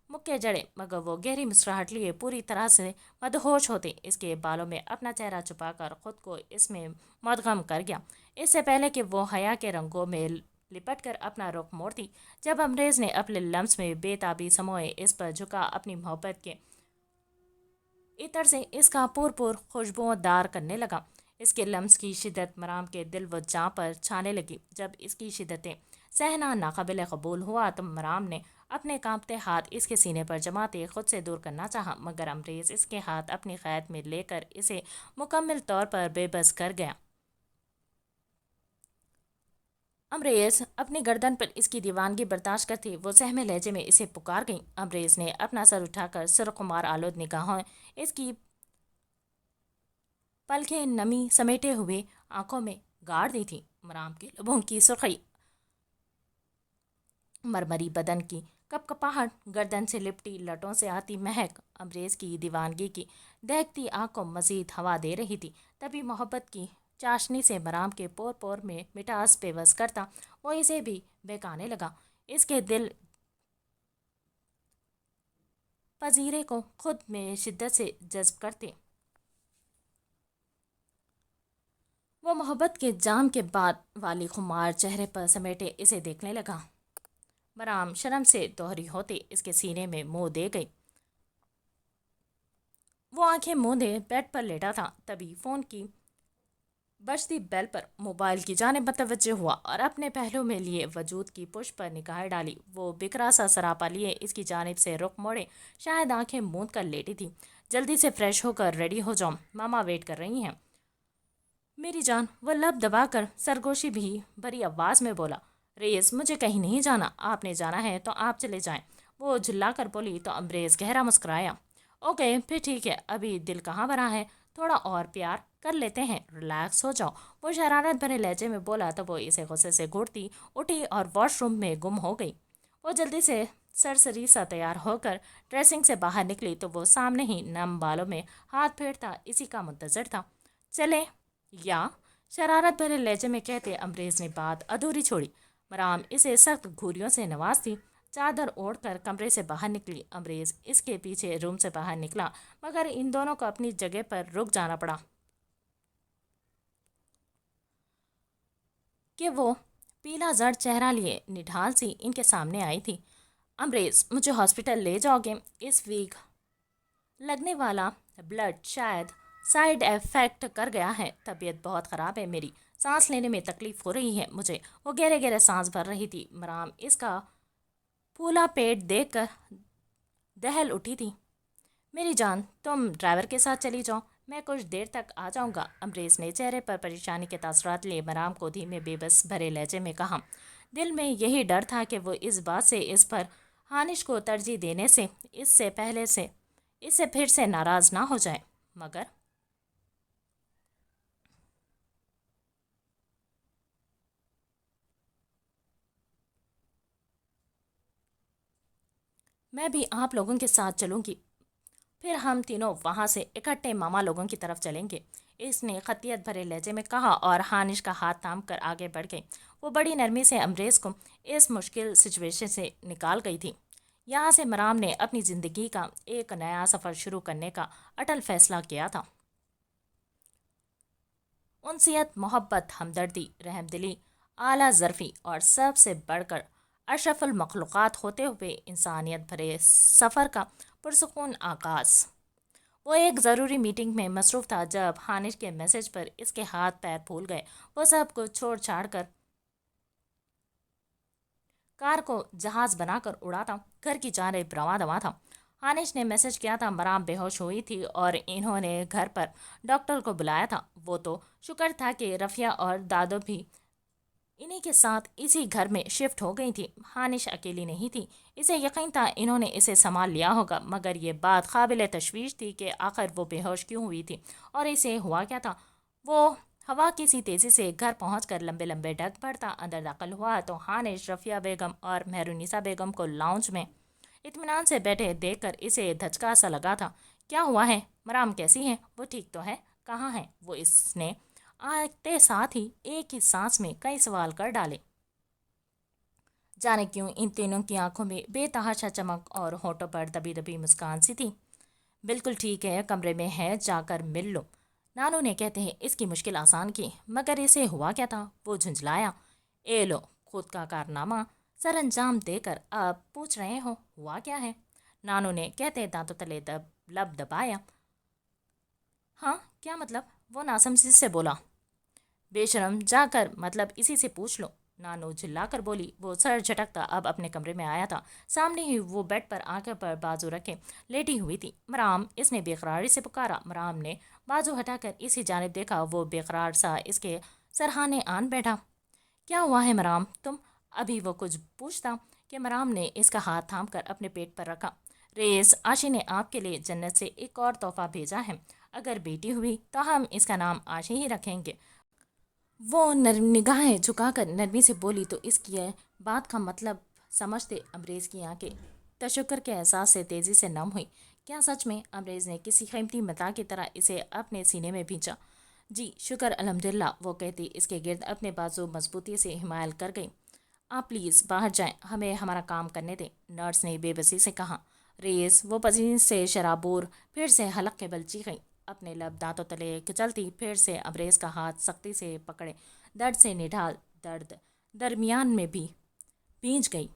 مکے جڑے، مگر وہ گہری مسکراہٹ لیے پوری طرح سے مدہوش ہوتے اس کے بالوں میں اپنا چہرہ چھپا کر خود کو اس میں مدغم کر گیا، اس سے پہلے کہ وہ حیا کے رنگوں میں لپٹ کر اپنا رخ موڑتی۔ جب امریز نے اپنے لمس میں بے تابی سموئے اس پر جھکا، اپنی محبت کے عطر سے اس کا پور خوشبو دار کرنے لگا۔ اس کے لمس کی شدت مرام کے دل و جاں پر چھانے لگی۔ جب اس کی شدتیں سہنا ناقابل قبول ہوا تو مرام نے اپنے کانپتے ہاتھ اس کے سینے پر جماتے خود سے دور کرنا چاہا، مگر امریز اس کے ہاتھ اپنی قید میں لے کر اسے مکمل طور پر بے بس کر گیا۔ امریز اپنی گردن پر اس کی دیوانگی برداشت کرتی وہ سہمے لہجے میں اسے پکار گئی۔ امریز نے اپنا سر اٹھا کر سرخمار آلود نگاہوں اس کی پلکیں نمی سمیٹے ہوئے آنکھوں میں گاڑ دی تھی۔ مرام کے لبوں کی سرخی، مرمری بدن کی کپکپاہٹ، گردن سے لپٹی لٹوں سے آتی مہک امریز کی دیوانگی کی دہکتی آنکھ کو مزید ہوا دے رہی تھی۔ تبھی محبت کی چاشنی سے مرام کے پور پور میں مٹاس پیوست کرتا وہ اسے بھی بہکانے لگا، اس کے دل پذیرے کو خود میں شدت سے جذب کرتے۔ وہ محبت کے جام کے بعد والی خمار چہرے پر سمیٹے اسے دیکھنے لگا۔ مرام شرم سے دوہری ہوتے اس کے سینے میں منہ دے گئی۔ وہ آنکھیں موندے بیڈ پر لیٹا تھا، تبھی فون کی بجتی بیل پر موبائل کی جانب متوجہ ہوا اور اپنے پہلو میں لیے وجود کی پشت پر نگاہیں ڈالی۔ وہ بکھرا سا سراپا لیے اس کی جانب سے رخ موڑے، شاید آنکھیں موند کر لیٹی تھی۔ جلدی سے فریش ہو کر ریڈی ہو جاؤ، ماما ویٹ کر رہی ہیں۔ میری جان، وہ لب دبا کر سرگوشی بھی بھری آواز میں بولا۔ ریز، مجھے کہیں نہیں جانا، آپ نے جانا ہے تو آپ چلے جائیں، وہ جھلا کر بولی تو امریز گہرا مسکرایا۔ اوکے، پھر ٹھیک ہے، ابھی دل کہاں بھرا ہے، تھوڑا اور پیار کر لیتے ہیں، ریلیکس ہو جاؤ، وہ شرارت بھرے لہجے میں بولا تو وہ اسے غصے سے گھورتی اٹھی اور واش روم میں گم ہو گئی۔ وہ جلدی سے سرسری سا تیار ہو کر ڈریسنگ سے باہر نکلی تو وہ سامنے ہی نم بالوں میں ہاتھ پھیرتا اسی کا منتظر تھا۔ چلے یا؟ شرارت بھرے لہجے میں کہتے امریز نے بات ادھوری چھوڑی۔ مرام اسے سخت گھوریوں سے نوازتی چادر اوڑھ کر کمرے سے باہر نکلی۔ امریز اس کے پیچھے روم سے باہر نکلا، مگر ان دونوں کو اپنی جگہ پر رک جانا پڑا کہ وہ پیلا زرد چہرہ لیے نڈھال سی ان کے سامنے آئی تھی۔ امریز، مجھے ہاسپٹل لے جاؤ گے؟ اس ویک لگنے والا بلڈ شاید سائیڈ افیکٹ کر گیا ہے، طبیعت بہت خراب ہے میری، سانس لینے میں تکلیف ہو رہی ہے مجھے۔ وہ گہرے گہرے سانس بھر رہی تھی۔ مرام اس کا پھولا پیٹ دیکھ کر دہل اٹھی تھی۔ میری جان، تم ڈرائیور کے ساتھ چلی جاؤ، میں کچھ دیر تک آ جاؤں گا، امریز نے چہرے پر پریشانی کے تاثرات لیے مرام کو دھیمے بے بس بھرے لہجے میں کہا۔ دل میں یہی ڈر تھا کہ وہ اس بات سے اس پر ہانش کو ترجیح دینے سے اس سے پھر سے ناراض نہ ہو جائے، مگر میں بھی آپ لوگوں کے ساتھ چلوں گی، پھر ہم تینوں وہاں سے اکٹھے ماما لوگوں کی طرف چلیں گے، اس نے خطیت بھرے لہجے میں کہا اور ہانش کا ہاتھ تھام کر آگے بڑھ گئی۔ وہ بڑی نرمی سے امریز کو اس مشکل سچویشن سے نکال گئی تھی۔ یہاں سے مرام نے اپنی زندگی کا ایک نیا سفر شروع کرنے کا اٹل فیصلہ کیا تھا۔ انسیت، محبت، ہمدردی، رحم دلی، اعلیٰ ظرفی اور سب سے بڑھ کر اشرف المخلوقات ہوتے ہوئے انسانیت بھرے سفر کا پرسکون آغاز۔ وہ ایک ضروری میٹنگ میں مصروف تھا جب ہانش کے میسج پر اس کے ہاتھ پیر پھول گئے۔ وہ سب کچھ چھوڑ چھاڑ کر کار کو جہاز بنا کر اڑا تھا، گھر کی جانب رواں دواں تھا۔ ہانش نے میسج کیا تھا، مرام بے ہوش ہوئی تھی اور انہوں نے گھر پر ڈاکٹر کو بلایا تھا۔ وہ تو شکر تھا کہ رفیہ اور دادو بھی انہی کے ساتھ اسی گھر میں شفٹ ہو گئی تھی. ہانش اکیلی نہیں تھی. اسے یقین تھا انہوں نے اسے سنبھال لیا ہوگا، مگر یہ بات قابل تشویش تھی کہ آخر وہ بے ہوش کیوں ہوئی تھی اور اسے ہوا کیا تھا. وہ ہوا کسی تیزی سے گھر پہنچ کر لمبے لمبے ڈگ پڑتا اندر داخل ہوا تو ہانش رفیہ بیگم اور مہرونیسا بیگم کو لاؤنج میں اطمینان سے بیٹھے دیکھ کر اسے دھچکا سا لگا تھا. کیا ہوا ہے؟ مرام کیسی ہے؟ وہ ٹھیک تو ہے؟ کہاں ہے وہ؟ اس نے آتے ساتھ ہی ایک ہی سانس میں کئی سوال کر ڈالے. جانے کیوں ان تینوں کی آنکھوں میں بے تحاشا چمک اور ہونٹوں پر دبی دبی مسکان سی تھی. بالکل ٹھیک ہے، کمرے میں ہے، جا کر مل لو. نانو نے کہتے ہیں اس کی مشکل آسان کی، مگر اسے ہوا کیا تھا؟ وہ جھنجھلایا. اے لو خود کا کارنامہ سر انجام دے کر اب پوچھ رہے ہو ہوا کیا ہے؟ نانو نے کہتے دانتوں تلے لب دبایا. ہاں کیا مطلب؟ وہ ناسمجھی سے بولا. بے شرم، جا کر مطلب اسی سے پوچھ لو. نانو جھلا کر بولی. وہ سر جھٹکتا اب اپنے کمرے میں آیا تھا. سامنے ہی وہ بیڈ پر آنکھوں پر بازو رکھے لیٹی ہوئی تھی. مرام، اس نے بے قراری سے پکارا. مرام نے بازو ہٹا کر اسی جانب دیکھا. وہ بے قرار سا اس کے سرہانے آن بیٹھا. کیا ہوا ہے مرام؟ تم؟ ابھی وہ کچھ پوچھتا کہ مرام نے اس کا ہاتھ تھام کر اپنے پیٹ پر رکھا. ریز، آشی نے آپ کے لیے جنت سے ایک اور تحفہ بھیجا ہے. اگر بیٹی ہوئی تو ہم اس کا نام آشی ہی رکھیں گے. وہ نگاہیں جھکا کر نرمی سے بولی تو اس کی بات کا مطلب سمجھتے امریز کی آنکھیں تشکر کے احساس سے تیزی سے نم ہوئی. کیا سچ میں؟ امریز نے کسی قیمتی متاع کی طرح اسے اپنے سینے میں بھینچا. جی شکر الحمدللہ، وہ کہتی اس کے گرد اپنے بازو مضبوطی سے حمایل کر گئی. آپ پلیز باہر جائیں، ہمیں ہمارا کام کرنے دیں، نرس نے بے بسی سے کہا. ریز، وہ پسینے سے شرابور پھر سے حلق کے بل چیخ گئی. اپنے لب دانتوں تلے کچلتی پھر سے امریز کا ہاتھ سختی سے پکڑے. درد سے نڈال، درد درمیان میں بھی بھیج گئی.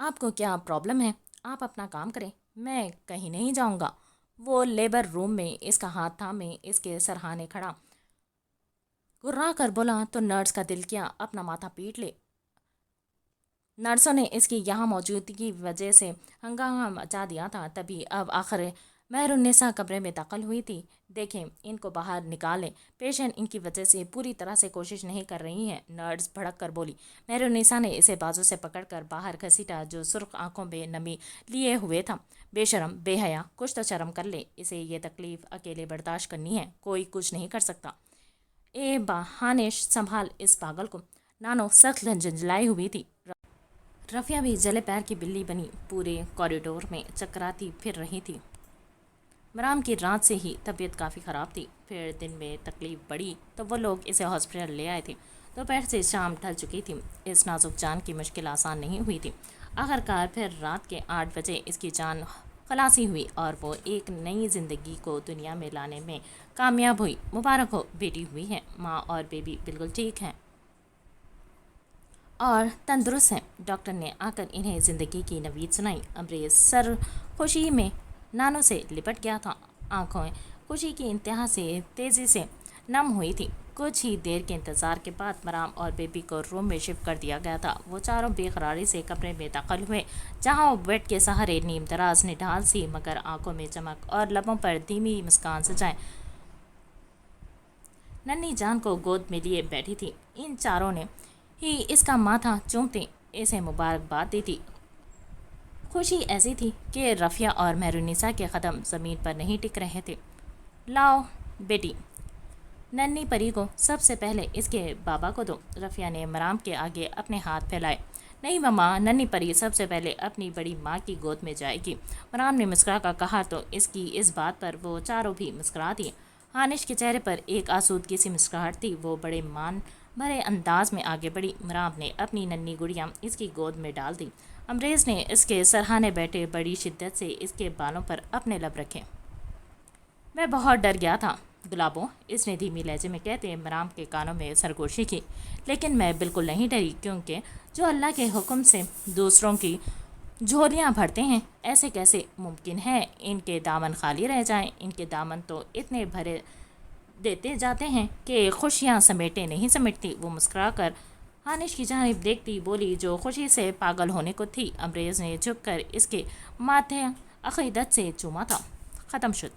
آپ کو کیا پرابلم ہے؟ آپ اپنا کام کریں، میں کہیں نہیں جاؤں گا. وہ لیبر روم میں اس کا ہاتھ تھامے اس کے سرہانے کھڑا گرا کر بولا تو نرس کا دل کیا اپنا ماتھا پیٹ لے. نرسوں نے اس کی یہاں موجودگی کی وجہ سے ہنگامہ مچا دیا تھا. تبھی اب آخر مہرالنساء کمرے میں داخل ہوئی تھی. دیکھیں ان کو باہر نکالیں، پیشنٹ ان کی وجہ سے پوری طرح سے کوشش نہیں کر رہی ہیں. نرس بھڑک کر بولی. مہرالنساء نے اسے بازو سے پکڑ کر باہر گھسیٹا جو سرخ آنکھوں میں نمی لیے ہوئے تھا. بے شرم، بے حیا، کچھ تو شرم کر لے. اسے یہ تکلیف اکیلے برداشت کرنی ہے، کوئی کچھ نہیں کر سکتا. اے ہانش، سنبھال اس پاگل کو. نانو سخت جھنجھلائی ہوئی تھی. رفیہ بھی جلے پیر کی بلی بنی پورے کوریڈور میں چکراتی پھر رہی تھی. مرام کی رات سے ہی طبیعت کافی خراب تھی. پھر دن میں تکلیف بڑھی تو وہ لوگ اسے ہاسپٹل لے آئے تھے. دوپہر سے شام ڈھل چکی تھی. اس نازک جان کی مشکل آسان نہیں ہوئی تھی. آخرکار پھر رات کے 8 بجے اس کی جان خلاصی ہوئی اور وہ ایک نئی زندگی کو دنیا میں لانے میں کامیاب ہوئی. مبارک ہو، بیٹی ہوئی ہے. ماں اور بیبی بالکل ٹھیک ہیں اور تندرست ہیں. ڈاکٹر نے آ کر انہیں زندگی کی نوید سنائی. امریز سر خوشی میں نانو سے لپٹ گیا تھا. آنکھوں خوشی کی انتہا سے تیزی سے نم ہوئی تھی. کچھ ہی دیر کے انتظار کے بعد مرام اور بیبی کو روم میں شفٹ کر دیا گیا تھا. وہ چاروں بے قراری سے کمرے میں داخل ہوئے جہاں وہ بیڈ کے سہارے نیم دراز نڈھال سی مگر آنکھوں میں چمک اور لبوں پر دھیمی مسکان سجائے ننھی جان کو گود میں لیے بیٹھی تھی. ان چاروں نے ہی اس کا ماتھا چومتے اسے مبارکباد دی تھی. خوشی ایسی تھی کہ رفیہ اور مہرالنساء کے قدم زمین پر نہیں ٹک رہے تھے. لاؤ بیٹی، ننھی پری کو سب سے پہلے اس کے بابا کو دو. رفیہ نے مرام کے آگے اپنے ہاتھ پھیلائے. نہیں مما، ننھی پری سب سے پہلے اپنی بڑی ماں کی گود میں جائے گی. مرام نے مسکرا کر کہا تو اس کی اس بات پر وہ چاروں بھی مسکرا دیے. ہانش کے چہرے پر ایک آسودگی سی مسکراہٹ تھی. وہ بڑے مان بھرے انداز میں آگے بڑھی. مرام نے اپنی ننھی گڑیا اس کی گود میں ڈال دی. امریز نے اس کے سرہانے بیٹھے بڑی شدت سے اس کے بالوں پر اپنے لب رکھے. میں بہت ڈر گیا تھا گلابوں، اس نے دھیمی لہجے میں کہتے مرام کے کانوں میں سرگوشی کی. لیکن میں بالکل نہیں ڈری، کیونکہ جو اللہ کے حکم سے دوسروں کی جھولیاں بھرتے ہیں ایسے کیسے ممکن ہے ان کے دامن خالی رہ جائیں. ان کے دامن تو اتنے بھرے دیتے جاتے ہیں کہ خوشیاں سمیٹے نہیں سمیٹتی. وہ مسکرا کر ہانش کی جانب دیکھتی بولی جو خوشی سے پاگل ہونے کو تھی. امریز نے جھک کر اس کے ماتھے عقیدت سے چوما تھا. ختم شد.